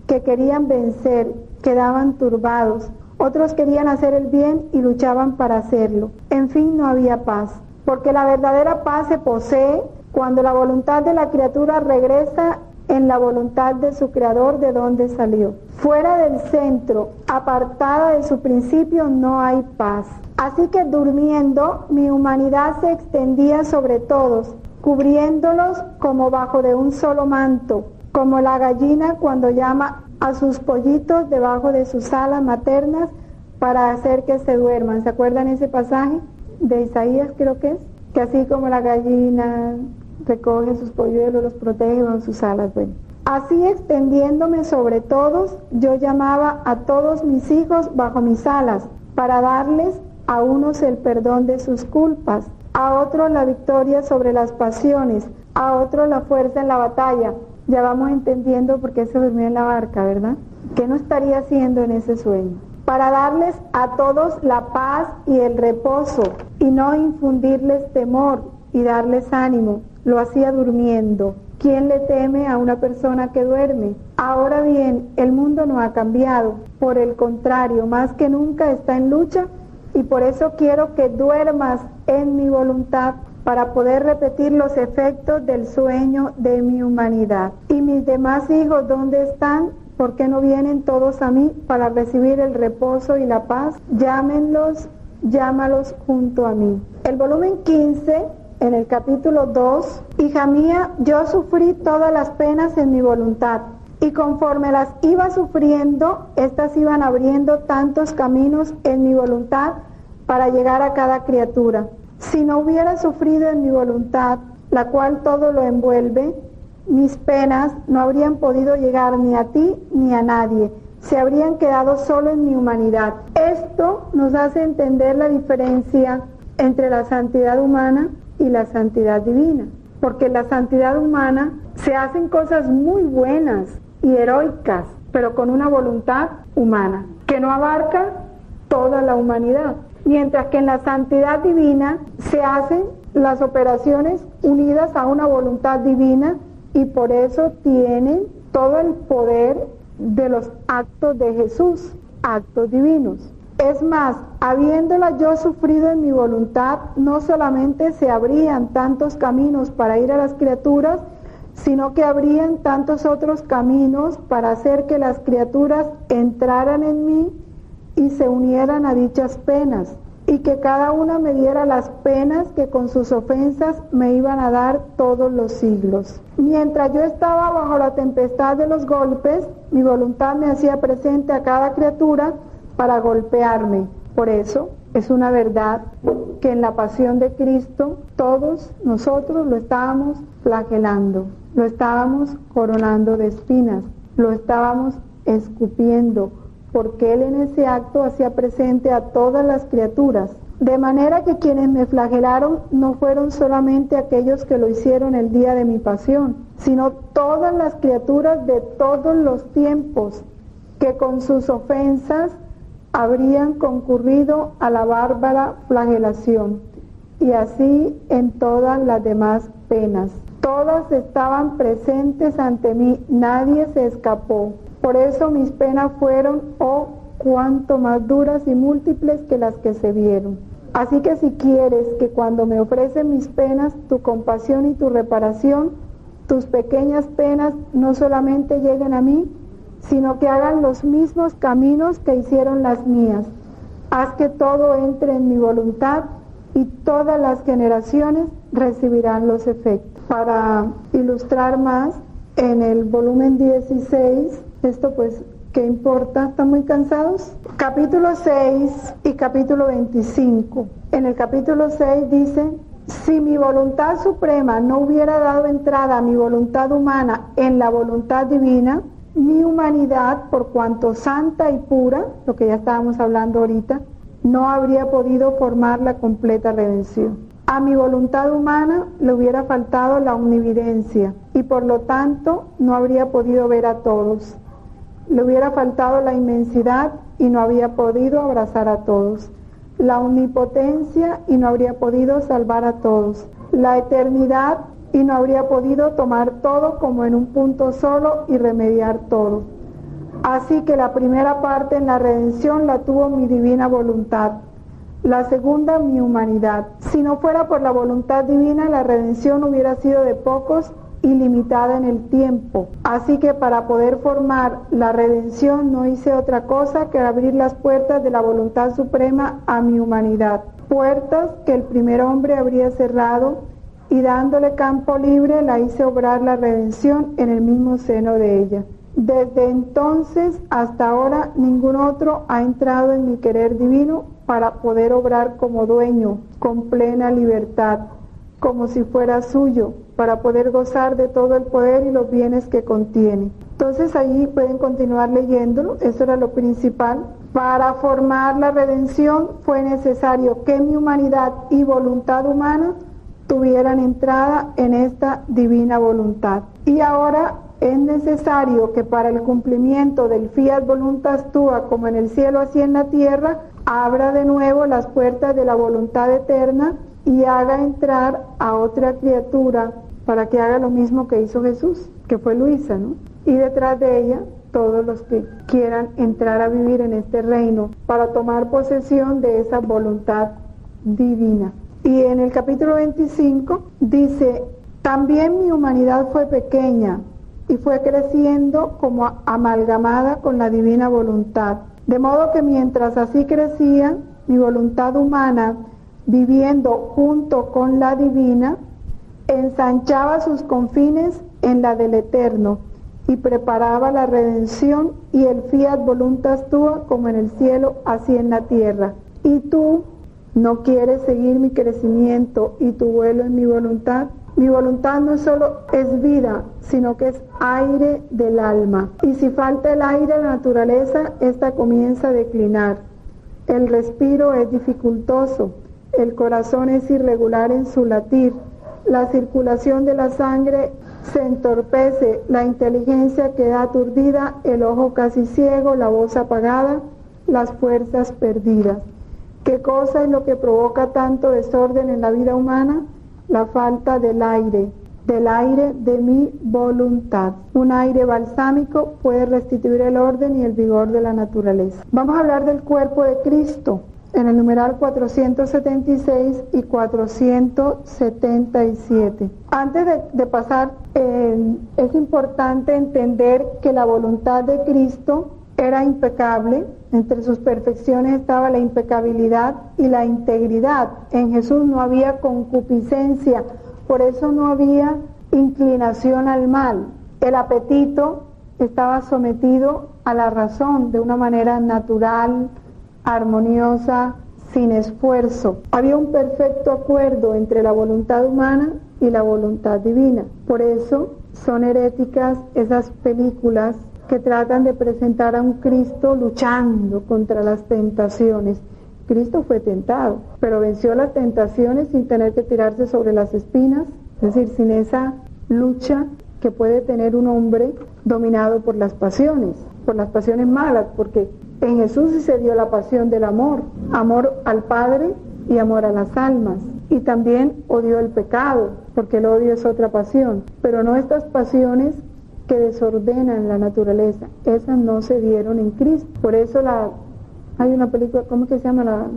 Speaker 2: que querían vencer, quedaban turbados. Otros querían hacer el bien y luchaban para hacerlo. En fin, no había paz, porque la verdadera paz se posee cuando la voluntad de la criatura regresa en la voluntad de su creador de donde salió. Fuera del centro, apartada de su principio, no hay paz. Así que durmiendo, mi humanidad se extendía sobre todos, cubriéndolos como bajo de un solo manto, como la gallina cuando llama a sus pollitos debajo de sus alas maternas para hacer que se duerman. ¿Se acuerdan ese pasaje de Isaías, creo que es? Que así como la gallina recoge sus polluelos, los protege con sus alas. Bueno, así extendiéndome sobre todos, yo llamaba a todos mis hijos bajo mis alas para darles a unos el perdón de sus culpas, a otros la victoria sobre las pasiones, a otros la fuerza en la batalla. Ya vamos entendiendo por qué se durmió en la barca, ¿verdad? ¿Qué no estaría haciendo en ese sueño? Para darles a todos la paz y el reposo y no infundirles temor y darles ánimo. Lo hacía durmiendo. ¿Quién le teme a una persona que duerme? Ahora bien, el mundo no ha cambiado. Por el contrario, más que nunca está en lucha y por eso quiero que duermas en mi voluntad para poder repetir los efectos del sueño de mi humanidad. ¿Y mis demás hijos dónde están? ¿Por qué no vienen todos a mí para recibir el reposo y la paz? Llámalos junto a mí. El volumen 15, en el capítulo 2, hija mía, yo sufrí todas las penas en mi voluntad Y conforme las iba sufriendo, éstas iban abriendo tantos caminos en mi voluntad para llegar a cada criatura. Si no hubiera sufrido en mi voluntad, la cual todo lo envuelve, mis penas no habrían podido llegar ni a ti ni a nadie, se habrían quedado solo en mi humanidad. Esto nos hace entender la diferencia entre la santidad humana y la santidad divina, porque en la santidad humana se hacen cosas muy buenas y heroicas, pero con una voluntad humana, que no abarca toda la humanidad. Mientras que en la santidad divina se hacen las operaciones unidas a una voluntad divina y por eso tienen todo el poder de los actos de Jesús, actos divinos. Es más, habiéndola yo sufrido en mi voluntad, no solamente se abrían tantos caminos para ir a las criaturas, sino que habrían tantos otros caminos para hacer que las criaturas entraran en mí y se unieran a dichas penas, y que cada una me diera las penas que con sus ofensas me iban a dar todos los siglos. Mientras yo estaba bajo la tempestad de los golpes, mi voluntad me hacía presente a cada criatura para golpearme. Por eso es una verdad que en la pasión de Cristo todos nosotros lo estábamos flagelando, lo estábamos coronando de espinas, lo estábamos escupiendo, porque Él en ese acto hacía presente a todas las criaturas. De manera que quienes me flagelaron no fueron solamente aquellos que lo hicieron el día de mi pasión, sino todas las criaturas de todos los tiempos que con sus ofensas habrían concurrido a la bárbara flagelación, y así en todas las demás penas. Todas estaban presentes ante mí, nadie se escapó. Por eso mis penas fueron, oh, cuánto más duras y múltiples que las que se vieron. Así que si quieres que cuando me ofrecen mis penas, tu compasión y tu reparación, tus pequeñas penas no solamente lleguen a mí, sino que hagan los mismos caminos que hicieron las mías. Haz que todo entre en mi voluntad y todas las generaciones recibirán los efectos. Para ilustrar más, en el volumen 16, esto pues, ¿qué importa? ¿Están muy cansados? Capítulo 6 y capítulo 25. En el capítulo 6 dice: si mi voluntad suprema no hubiera dado entrada a mi voluntad humana en la voluntad divina, mi humanidad, por cuanto santa y pura, lo que ya estábamos hablando ahorita, no habría podido formar la completa redención. A mi voluntad humana le hubiera faltado la omnividencia y por lo tanto no habría podido ver a todos. Le hubiera faltado la inmensidad y no había podido abrazar a todos. La omnipotencia y no habría podido salvar a todos. La eternidad y no habría podido tomar todo como en un punto solo y remediar todo. Así que la primera parte en la redención la tuvo mi divina voluntad. La segunda, mi humanidad. Si no fuera por la voluntad divina, la redención hubiera sido de pocos y limitada en el tiempo. Así que para poder formar la redención no hice otra cosa que abrir las puertas de la voluntad suprema a mi humanidad. Puertas que el primer hombre habría cerrado, y dándole campo libre la hice obrar la redención en el mismo seno de ella. Desde entonces hasta ahora ningún otro ha entrado en mi querer divino para poder obrar como dueño, con plena libertad, como si fuera suyo, para poder gozar de todo el poder y los bienes que contiene. Entonces allí pueden continuar leyéndolo, eso era lo principal. Para formar la redención fue necesario que mi humanidad y voluntad humana tuvieran entrada en esta divina voluntad. Y ahora es necesario que para el cumplimiento del fiat voluntas tua, como en el cielo así en la tierra, abra de nuevo las puertas de la voluntad eterna y haga entrar a otra criatura para que haga lo mismo que hizo Jesús, que fue Luisa, ¿no? Y detrás de ella todos los que quieran entrar a vivir en este reino para tomar posesión de esa voluntad divina. Y en el capítulo 25 dice: también mi humanidad fue pequeña y fue creciendo como amalgamada con la divina voluntad. De modo que mientras así crecía, mi voluntad humana, viviendo junto con la divina, ensanchaba sus confines en la del Eterno y preparaba la redención y el fiat voluntas tua, como en el cielo, así en la tierra. Y tú no quieres seguir mi crecimiento y tu vuelo en mi voluntad. Mi voluntad no solo es vida, sino que es aire del alma. Y si falta el aire a la naturaleza, esta comienza a declinar. El respiro es dificultoso, el corazón es irregular en su latir, la circulación de la sangre se entorpece, la inteligencia queda aturdida, el ojo casi ciego, la voz apagada, las fuerzas perdidas. ¿Qué cosa es lo que provoca tanto desorden en la vida humana? La falta del aire de mi voluntad. Un aire balsámico puede restituir el orden y el vigor de la naturaleza. Vamos a hablar del cuerpo de Cristo en el numeral 476 y 477. Antes de pasar, es importante entender que la voluntad de Cristo era impecable. Entre sus perfecciones estaba la impecabilidad y la integridad. En Jesús no había concupiscencia, por eso no había inclinación al mal. El apetito estaba sometido a la razón de una manera natural, armoniosa, sin esfuerzo. Había un perfecto acuerdo entre la voluntad humana y la voluntad divina. Por eso son heréticas esas películas que tratan de presentar a un Cristo luchando contra las tentaciones. Cristo fue tentado, pero venció las tentaciones sin tener que tirarse sobre las espinas, es decir, sin esa lucha que puede tener un hombre dominado por las pasiones malas, porque en Jesús sí se dio la pasión del amor al Padre y amor a las almas. Y también odió el pecado, porque el odio es otra pasión, pero no estas pasiones que desordenan la naturaleza. Esas no se dieron en Cristo. Por eso hay una película, ¿cómo que se llama?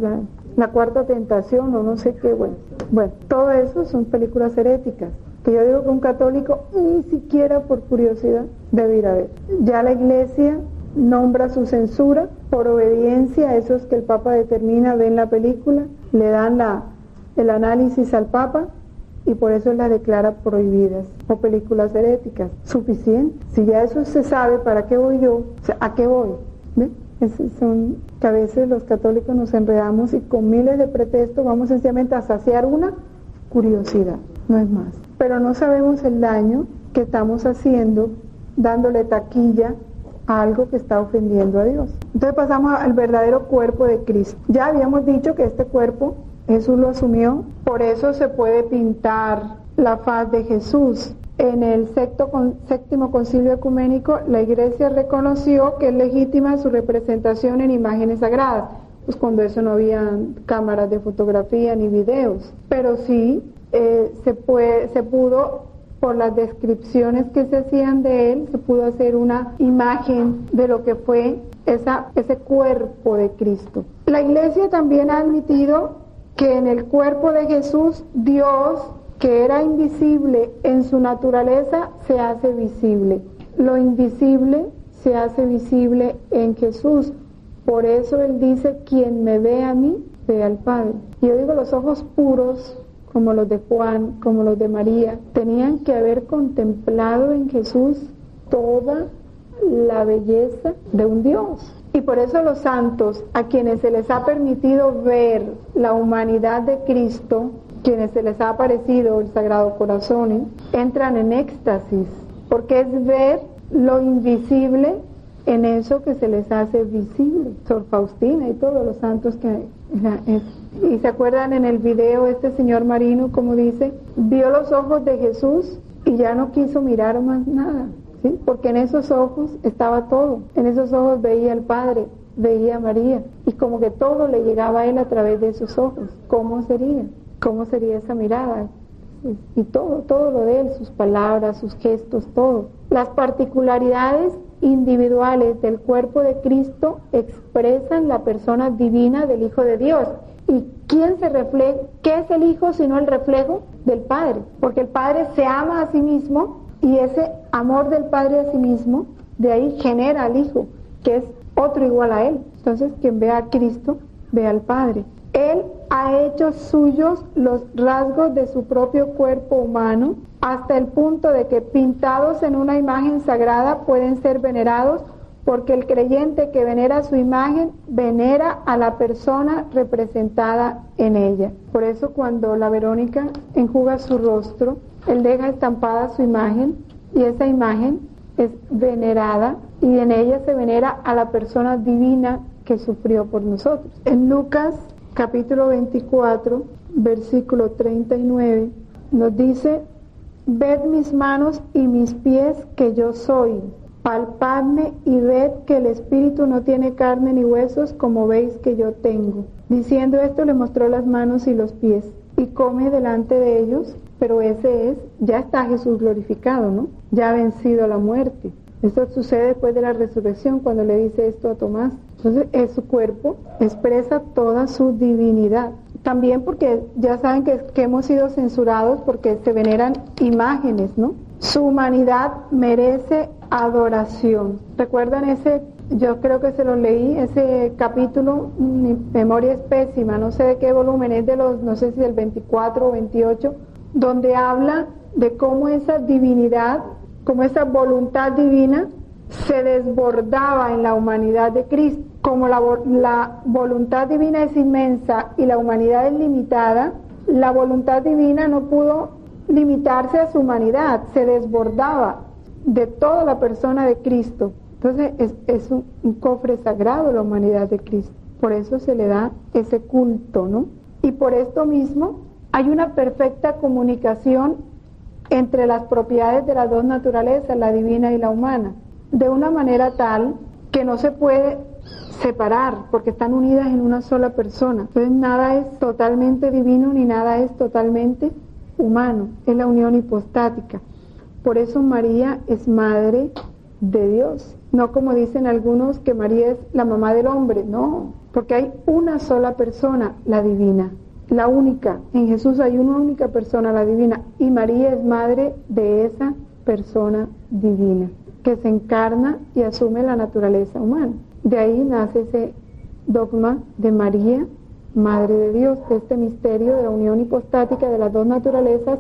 Speaker 2: La cuarta tentación o no sé qué. Bueno, todo eso son películas heréticas, que yo digo que un católico ni siquiera por curiosidad debe ir a ver. Ya la Iglesia nombra su censura por obediencia a esos que el Papa determina, ven la película, le dan el análisis al Papa y por eso la declara prohibidas, o películas heréticas. Suficiente. Si ya eso se sabe, ¿para qué voy yo? O sea, ¿a qué voy? ¿Ve? Son que a veces los católicos nos enredamos y con miles de pretextos vamos sencillamente a saciar una curiosidad, no es más. Pero no sabemos el daño que estamos haciendo dándole taquilla a algo que está ofendiendo a Dios. Entonces pasamos al verdadero cuerpo de Cristo. Ya habíamos dicho que este cuerpo Jesús lo asumió, por eso se puede pintar la faz de Jesús. En el séptimo concilio ecuménico, la Iglesia reconoció que es legítima su representación en imágenes sagradas, pues cuando eso no había cámaras de fotografía ni videos, pero sí se pudo, por las descripciones que se hacían de él, se pudo hacer una imagen de lo que fue ese cuerpo de Cristo. La Iglesia también ha admitido que en el cuerpo de Jesús, Dios, que era invisible en su naturaleza, se hace visible. Lo invisible se hace visible en Jesús. Por eso Él dice, quien me ve a mí, ve al Padre. Y yo digo, los ojos puros, como los de Juan, como los de María, tenían que haber contemplado en Jesús toda la belleza de un Dios. Y por eso los santos, a quienes se les ha permitido ver la humanidad de Cristo, quienes se les ha aparecido el Sagrado Corazón, entran en éxtasis, porque es ver lo invisible en eso que se les hace visible. Sor Faustina y todos los santos y se acuerdan en el video este señor Marino, como dice, vio los ojos de Jesús y ya no quiso mirar más nada. ¿Sí? Porque en esos ojos estaba todo, en esos ojos veía al Padre, veía a María, y como que todo le llegaba a él a través de esos ojos. ¿Cómo sería esa mirada? Y todo lo de él, sus palabras, sus gestos, todo. Las particularidades individuales del cuerpo de Cristo expresan la persona divina del Hijo de Dios. ¿Y quién se refleja? ¿Qué es el Hijo sino el reflejo del Padre? Porque el Padre se ama a sí mismo, y ese amor del Padre a sí mismo, de ahí genera al Hijo, que es otro igual a Él. Entonces, quien ve a Cristo, ve al Padre. Él ha hecho suyos los rasgos de su propio cuerpo humano hasta el punto de que pintados en una imagen sagrada pueden ser venerados, porque el creyente que venera su imagen venera a la persona representada en ella. Por eso cuando la Verónica enjuga su rostro, él deja estampada su imagen y esa imagen es venerada y en ella se venera a la persona divina que sufrió por nosotros. En Lucas capítulo 24, versículo 39, nos dice: ved mis manos y mis pies, que yo soy. Palpadme y ved que el espíritu no tiene carne ni huesos, como veis que yo tengo. Diciendo esto, le mostró las manos y los pies, y come delante de ellos. Pero ya está Jesús glorificado, ¿no? Ya ha vencido la muerte. Esto sucede después de la resurrección, cuando le dice esto a Tomás. Entonces, su cuerpo expresa toda su divinidad. También porque ya saben que hemos sido censurados porque se veneran imágenes, ¿no? Su humanidad merece adoración. ¿Recuerdan ese? Yo creo que se lo leí, ese capítulo, mi memoria es pésima, no sé de qué volumen es, no sé si del 24 o 28, donde habla de cómo esa divinidad, como esa voluntad divina se desbordaba en la humanidad de Cristo. Como la voluntad divina es inmensa y la humanidad es limitada, la voluntad divina no pudo limitarse a su humanidad, se desbordaba de toda la persona de Cristo. Entonces es un cofre sagrado la humanidad de Cristo, por eso se le da ese culto, ¿no? Y por esto mismo hay una perfecta comunicación entre las propiedades de las dos naturalezas, la divina y la humana, de una manera tal que no se puede separar, porque están unidas en una sola persona. Entonces nada es totalmente divino ni nada es totalmente humano, es la unión hipostática. Por eso María es madre de Dios, no como dicen algunos que María es la mamá del hombre, no, porque hay una sola persona, la divina, la única. En Jesús hay una única persona, la divina, y María es madre de esa persona divina que se encarna y asume la naturaleza humana. De ahí nace ese dogma de María, Madre de Dios, de este misterio de la unión hipostática de las dos naturalezas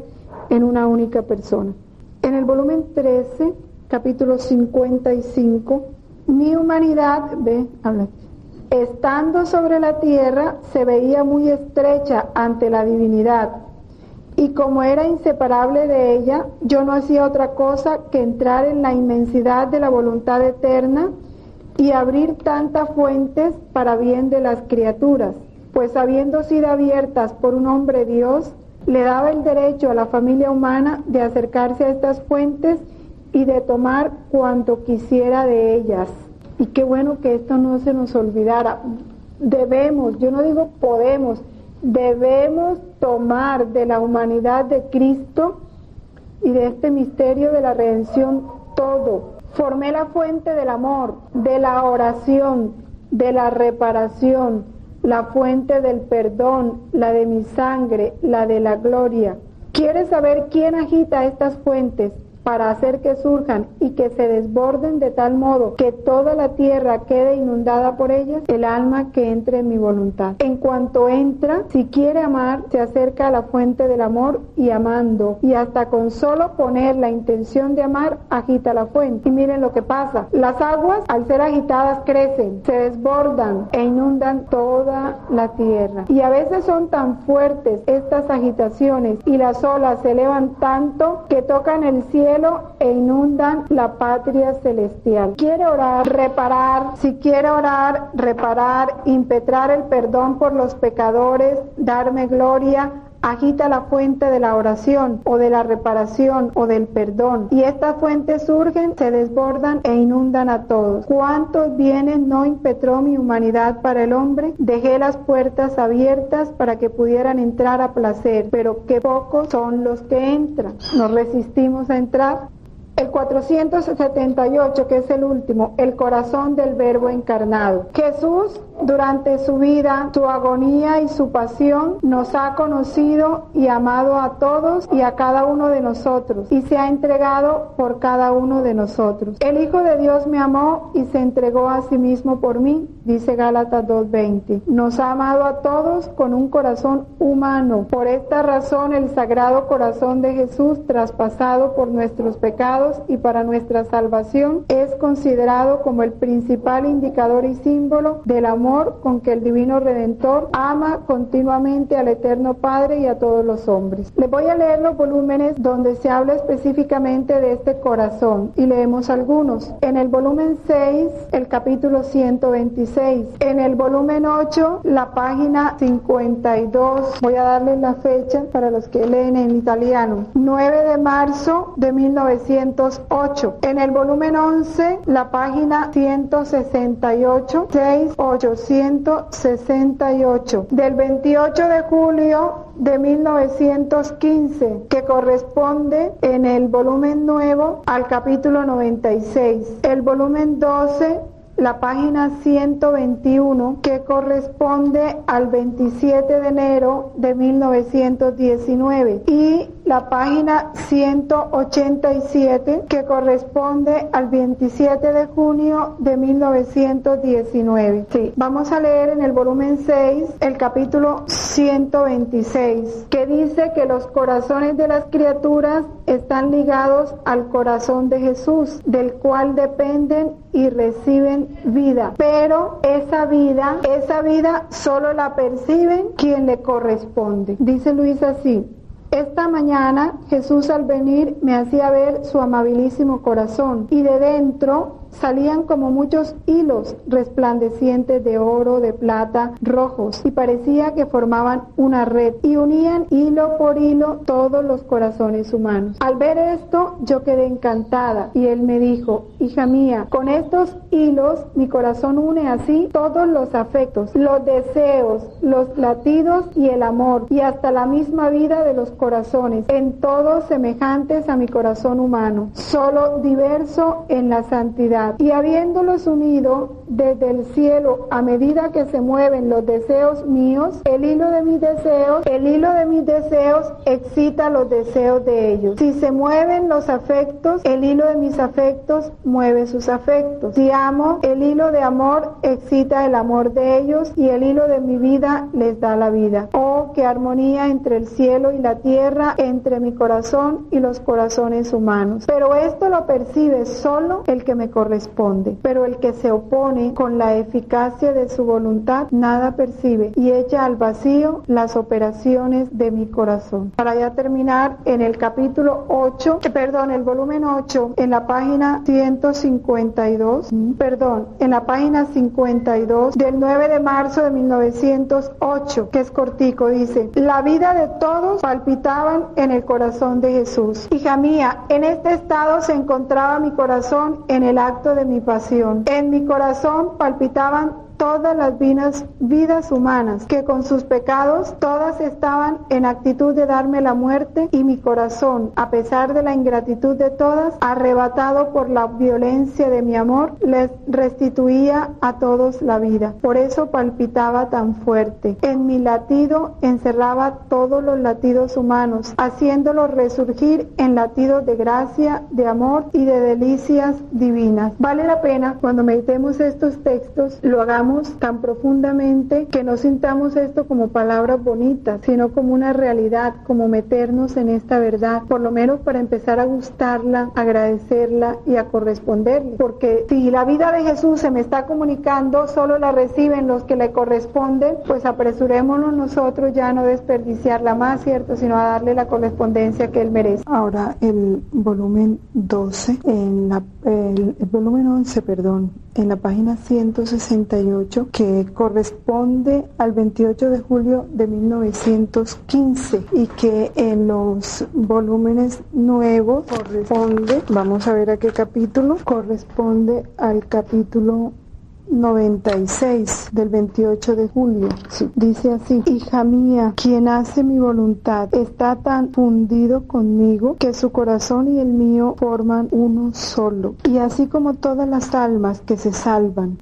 Speaker 2: en una única persona. En el volumen 13, capítulo 55, mi humanidad, estando sobre la tierra, se veía muy estrecha ante la divinidad, y como era inseparable de ella, yo no hacía otra cosa que entrar en la inmensidad de la voluntad eterna y abrir tantas fuentes para bien de las criaturas, pues habiendo sido abiertas por un hombre Dios, le daba el derecho a la familia humana de acercarse a estas fuentes y de tomar cuanto quisiera de ellas. Y qué bueno que esto no se nos olvidara. Debemos, yo no digo podemos, debemos tomar de la humanidad de Cristo y de este misterio de la redención todo. Formé la fuente del amor, de la oración, de la reparación, la fuente del perdón, la de mi sangre, la de la gloria. ¿Quieres saber quién agita estas fuentes para hacer que surjan y que se desborden de tal modo que toda la tierra quede inundada por ellas? El alma que entre en mi voluntad. En cuanto entra, si quiere amar, se acerca a la fuente del amor y amando, y hasta con solo poner la intención de amar, agita la fuente. Y miren lo que pasa. Las aguas, al ser agitadas, crecen, se desbordan e inundan toda la tierra. Y a veces son tan fuertes estas agitaciones y las olas se elevan tanto que tocan el cielo e inundan la patria celestial. Quiere orar, reparar, si quiere orar, reparar, impetrar el perdón por los pecadores, darme gloria, agita la fuente de la oración o de la reparación o del perdón, y estas fuentes surgen, se desbordan e inundan a todos. ¿Cuántos bienes no impetró mi humanidad para el hombre? Dejé las puertas abiertas para que pudieran entrar a placer, pero qué pocos son los que entran. Nos resistimos a entrar. El 478, que es el último, el corazón del Verbo encarnado. Jesús, durante su vida, su agonía y su pasión, nos ha conocido y amado a todos y a cada uno de nosotros, y se ha entregado por cada uno de nosotros. El Hijo de Dios me amó y se entregó a sí mismo por mí. dice Gálatas 2:20. Nos ha amado a todos con un corazón humano. Por esta razón el Sagrado Corazón de Jesús, traspasado por nuestros pecados y para nuestra salvación, es considerado como el principal indicador y símbolo del amor con que el Divino Redentor ama continuamente al Eterno Padre y a todos los hombres. Les voy a leer los volúmenes donde se habla específicamente de este corazón y leemos algunos. En el volumen 6, el capítulo 126. En el volumen 8, la página 52. Voy a darles la fecha para los que leen en italiano. 9 de marzo de 1908. En el volumen 11, la página 168, 6868. Del 28 de julio de 1915, que corresponde en el volumen nuevo al capítulo 96. El volumen 12, la página 121, que corresponde al 27 de enero de 1919, y la página 187, que corresponde al 27 de junio de 1919. Sí, vamos a leer en el volumen 6, el capítulo 126, que dice que los corazones de las criaturas están ligados al corazón de Jesús, del cual dependen y reciben vida, pero esa vida solo la perciben quien le corresponde. Dice Luis así: esta mañana Jesús al venir me hacía ver su amabilísimo corazón, y de dentro salían como muchos hilos resplandecientes de oro, de plata, rojos, y parecía que formaban una red y unían hilo por hilo todos los corazones humanos. Al ver esto yo quedé encantada, y él me dijo: hija mía, con estos hilos mi corazón une así todos los afectos, los deseos, los latidos y el amor, y hasta la misma vida de los corazones, en todos semejantes a mi corazón humano, solo diverso en la santidad. Y habiéndolos unido desde el cielo a medida que se mueven los deseos míos, el hilo de mis deseos excita los deseos de ellos. Si se mueven los afectos, el hilo de mis afectos mueve sus afectos. Si amo, el hilo de amor excita el amor de ellos, y el hilo de mi vida les da la vida. Oh, qué armonía entre el cielo y la tierra, entre mi corazón y los corazones humanos. Pero esto lo percibe solo el que me corresponde. Pero el que se opone con la eficacia de su voluntad nada percibe, y echa al vacío las operaciones de mi corazón. Para ya terminar, en el capítulo 8, el volumen 8, en la página 152, en la página 52 del 9 de marzo de 1908, que es cortico, dice: la vida de todos palpitaban en el corazón de Jesús. Hija mía, en este estado se encontraba mi corazón en el acto de mi pasión. En mi corazón palpitaban todas las vidas humanas, que con sus pecados todas estaban en actitud de darme la muerte, y mi corazón, a pesar de la ingratitud de todas, arrebatado por la violencia de mi amor, les restituía a todos la vida. Por eso palpitaba tan fuerte. En mi latido encerraba todos los latidos humanos, haciéndolos resurgir en latidos de gracia, de amor y de delicias divinas. Vale la pena, cuando meditemos estos textos, lo hagamos tan profundamente, que no sintamos esto como palabras bonitas, sino como una realidad, como meternos en esta verdad, por lo menos para empezar a gustarla, agradecerla y a corresponderle. Porque si la vida de Jesús se me está comunicando, solo la reciben los que le corresponden, pues apresurémonos nosotros ya a no desperdiciarla más, ¿cierto?, sino a darle la correspondencia que Él merece. Ahora el volumen 12, el volumen 11, en la página 168, que corresponde al 28 de julio de 1915, y que en los volúmenes nuevos corresponde, vamos a ver a qué capítulo, corresponde al capítulo 96 del 28 de julio. Sí. Dice así: hija mía, quien hace mi voluntad está tan fundido conmigo que su corazón y el mío forman uno solo. Y así como todas las almas que se salvan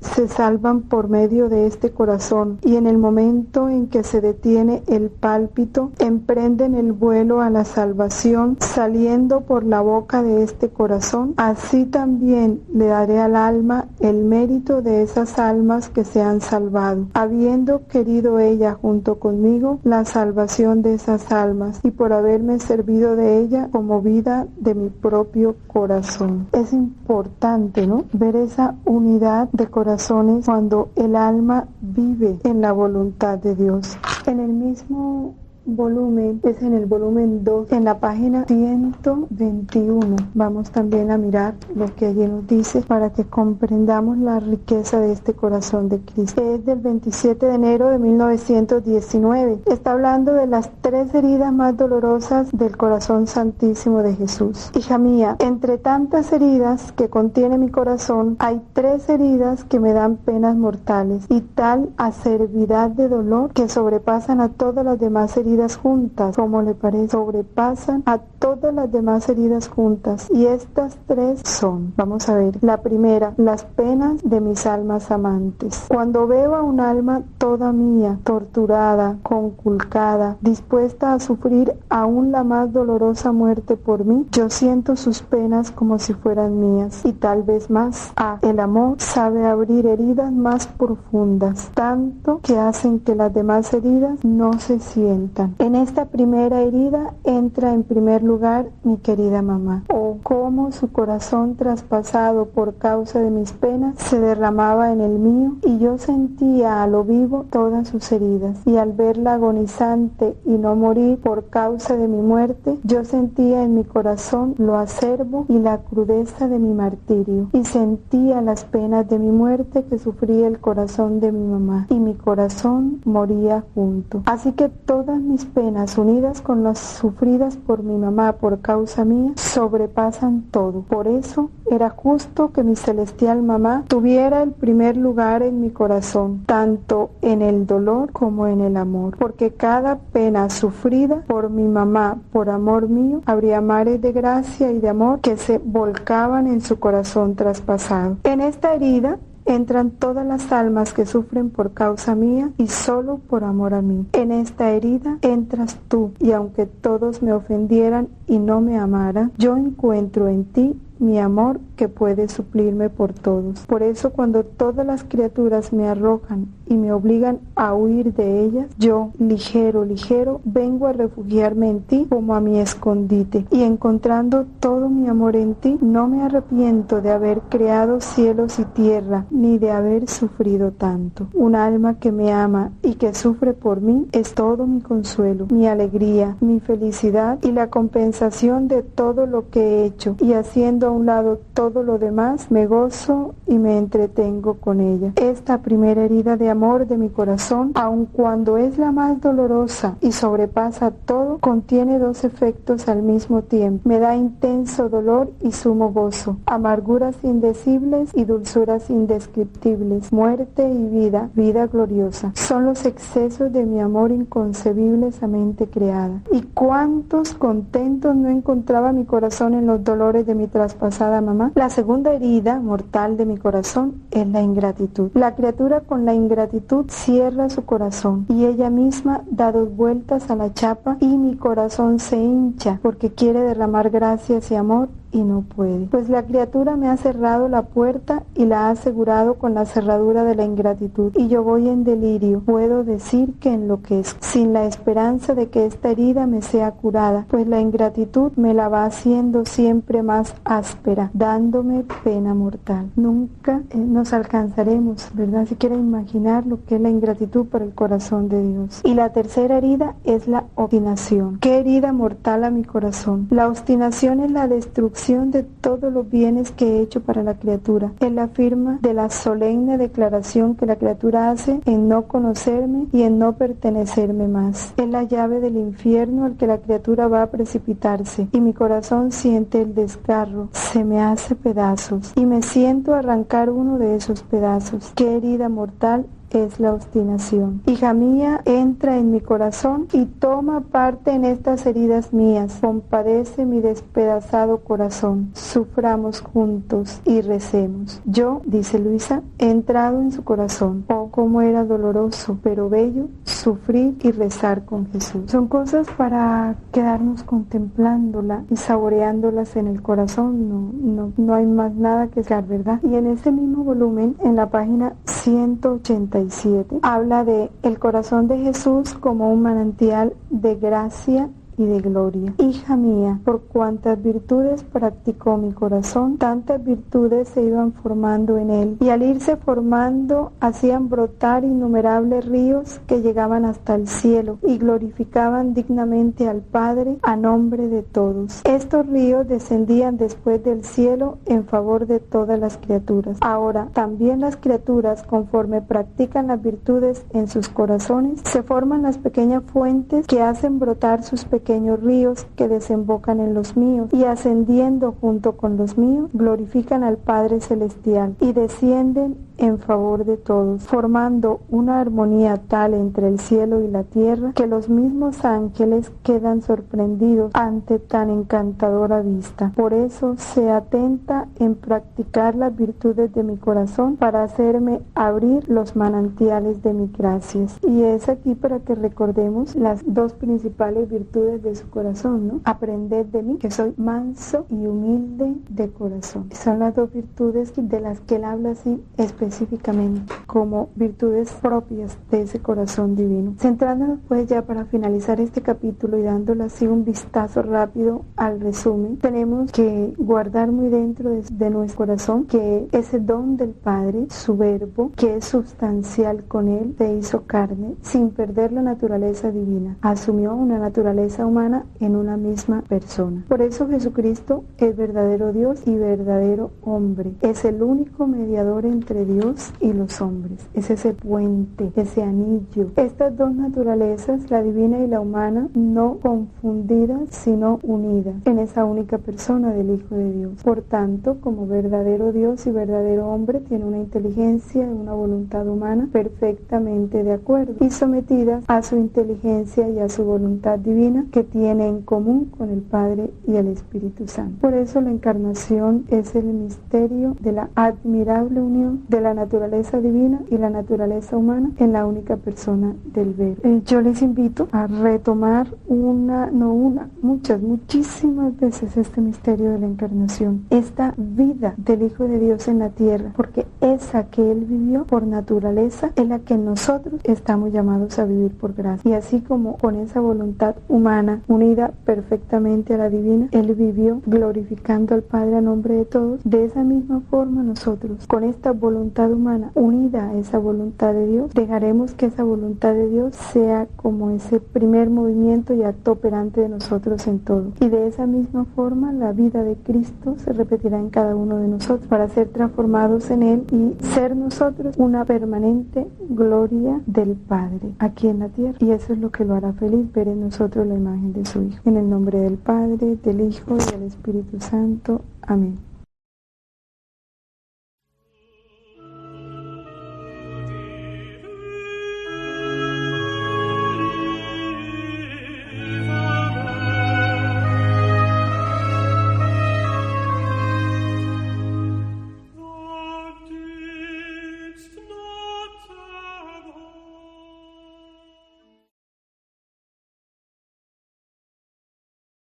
Speaker 2: por medio de este corazón, y en el momento en que se detiene el pálpito, emprenden el vuelo a la salvación saliendo por la boca de este corazón, así también le daré al alma el mérito de esa esas almas que se han salvado, habiendo querido ella junto conmigo la salvación de esas almas y por haberme servido de ella como vida de mi propio corazón. Es importante, ¿no?, ver esa unidad de corazones cuando el alma vive en la voluntad de Dios. En el mismo volumen, es en el volumen 2, en la página 121. Vamos también a mirar lo que allí nos dice para que comprendamos la riqueza de este corazón de Cristo. Es del 27 de enero de 1919. Está hablando de las 3 heridas más dolorosas del corazón santísimo de Jesús. Hija mía, entre tantas heridas que contiene mi corazón, hay 3 heridas que me dan penas mortales y tal acervidad de dolor que sobrepasan a todas las demás heridas juntas. ¿Cómo le parece? Sobrepasan a todas las demás heridas juntas. Y estas 3 son, vamos a ver, la primera, las penas de mis almas amantes. Cuando veo a un alma toda mía, torturada, conculcada, dispuesta a sufrir aún la más dolorosa muerte por mí, yo siento sus penas como si fueran mías, y tal vez más. El amor sabe abrir heridas más profundas, tanto que hacen que las demás heridas no se sientan. En esta primera herida entra en primer lugar mi querida mamá. Oh, cómo su corazón traspasado por causa de mis penas se derramaba en el mío, y yo sentía a lo vivo todas sus heridas, y al verla agonizante y no morir por causa de mi muerte, yo sentía en mi corazón lo acerbo y la crudeza de mi martirio, y sentía las penas de mi muerte que sufría el corazón de mi mamá, y mi corazón moría junto. Así que todas mis penas, unidas con las sufridas por mi mamá por causa mía, sobrepasan todo. Por eso era justo que mi celestial mamá tuviera el primer lugar en mi corazón, tanto en el dolor como en el amor, porque cada pena sufrida por mi mamá por amor mío, habría mares de gracia y de amor que se volcaban en su corazón traspasado. En esta herida entran todas las almas que sufren por causa mía y solo por amor a mí. En esta herida entras tú, y aunque todos me ofendieran y no me amaran, yo encuentro en ti mi amor que puede suplirme por todos. Por eso cuando todas las criaturas me arrojan y me obligan a huir de ellas, yo, ligero, vengo a refugiarme en ti como a mi escondite, y encontrando todo mi amor en ti, no me arrepiento de haber creado cielos y tierra, ni de haber sufrido tanto. Un alma que me ama y que sufre por mí es todo mi consuelo, mi alegría, mi felicidad y la compensación de todo lo que he hecho, y haciendo a un lado todo lo demás, me gozo y me entretengo con ella. Esta primera herida de amor de mi corazón, aun cuando es la más dolorosa y sobrepasa todo, contiene 2 efectos al mismo tiempo. Me da intenso dolor y sumo gozo, amarguras indecibles y dulzuras indescriptibles, muerte y vida, vida gloriosa. Son los excesos de mi amor inconcebiblesamente creada. ¿Y cuántos contentos no encontraba mi corazón en los dolores de mi traspasada mamá? La segunda herida mortal de mi corazón es la ingratitud. La criatura con la ingratitud cierra su corazón y ella misma da 2 vueltas a la chapa, y mi corazón se hincha porque quiere derramar gracias y amor y no puede, pues la criatura me ha cerrado la puerta y la ha asegurado con la cerradura de la ingratitud, y yo voy en delirio, puedo decir que enloquezco, sin la esperanza de que esta herida me sea curada, pues la ingratitud me la va haciendo siempre más áspera, dándome pena mortal. Nunca nos alcanzaremos, ¿verdad?, siquiera imaginar lo que es la ingratitud para el corazón de Dios. Y la tercera herida es la obstinación. ¿Qué herida mortal a mi corazón? La obstinación es la destrucción de todos los bienes que he hecho para la criatura. Es la firma de la solemne declaración que la criatura hace en no conocerme y en no pertenecerme más. Es la llave del infierno al que la criatura va a precipitarse, y mi corazón siente el desgarro, se me hace pedazos, y me siento arrancar uno de esos pedazos. Qué herida mortal es la obstinación. Hija mía, entra en mi corazón y toma parte en estas heridas mías. Compadece mi despedazado corazón. Suframos juntos y recemos. Yo, dice Luisa, he entrado en su corazón. Oh, cómo era doloroso, pero bello sufrir y rezar con Jesús. Son cosas para quedarnos contemplándola y saboreándolas en el corazón. No hay más nada que saber, ¿verdad? Y en ese mismo volumen, en la página 187, habla de el corazón de Jesús como un manantial de gracia y de gloria. Hija mía, por cuantas virtudes practicó mi corazón, tantas virtudes se iban formando en él, y al irse formando hacían brotar innumerables ríos que llegaban hasta el cielo y glorificaban dignamente al Padre a nombre de todos. Estos ríos descendían después del cielo en favor de todas las criaturas. Ahora, también las criaturas, conforme practican las virtudes en sus corazones, se forman las pequeñas fuentes que hacen brotar sus pequeños ríos que desembocan en los míos, y ascendiendo junto con los míos, glorifican al Padre Celestial y descienden en favor de todos, formando una armonía tal entre el cielo y la tierra que los mismos ángeles quedan sorprendidos ante tan encantadora vista. Por eso se atenta en practicar las virtudes de mi corazón para hacerme abrir los manantiales de mis gracias. Y es aquí para que recordemos las dos principales virtudes de su corazón, ¿no? Aprended de mí, que soy manso y humilde de corazón. Son las dos virtudes de las que él habla así específicamente como virtudes propias de ese corazón divino. Centrándonos pues ya para finalizar este capítulo y dándole así un vistazo rápido al resumen, tenemos que guardar muy dentro de nuestro corazón que ese don del Padre, su verbo, que es sustancial con él, se hizo carne sin perder la naturaleza divina, asumió una naturaleza humana en una misma persona. Por eso Jesucristo es verdadero Dios y verdadero hombre, es el único mediador entre Dios y los hombres, es ese puente, ese anillo. Estas dos naturalezas, la divina y la humana, no confundidas sino unidas en esa única persona del Hijo de Dios. Por tanto, como verdadero Dios y verdadero hombre, tiene una inteligencia y una voluntad humana perfectamente de acuerdo y sometidas a su inteligencia y a su voluntad divina, que tiene en común con el Padre y el Espíritu Santo. Por eso la encarnación es el misterio de la admirable unión de la naturaleza divina y la naturaleza humana en la única persona del Verbo. Yo les invito a retomar muchísimas veces este misterio de la encarnación, esta vida del Hijo de Dios en la tierra, porque esa que Él vivió por naturaleza es la que nosotros estamos llamados a vivir por gracia. Y así como con esa voluntad humana unida perfectamente a la divina, Él vivió glorificando al Padre a nombre de todos. De esa misma forma nosotros, con esta voluntad humana unida a esa voluntad de Dios, dejaremos que esa voluntad de Dios sea como ese primer movimiento y acto operante de nosotros en todo. Y de esa misma forma la vida de Cristo se repetirá en cada uno de nosotros para ser transformados en Él y ser nosotros una permanente gloria del Padre aquí en la tierra. Y eso es lo que lo hará feliz, ver en nosotros la imagen de su Hijo. En el nombre del Padre, del Hijo y del Espíritu Santo. Amén.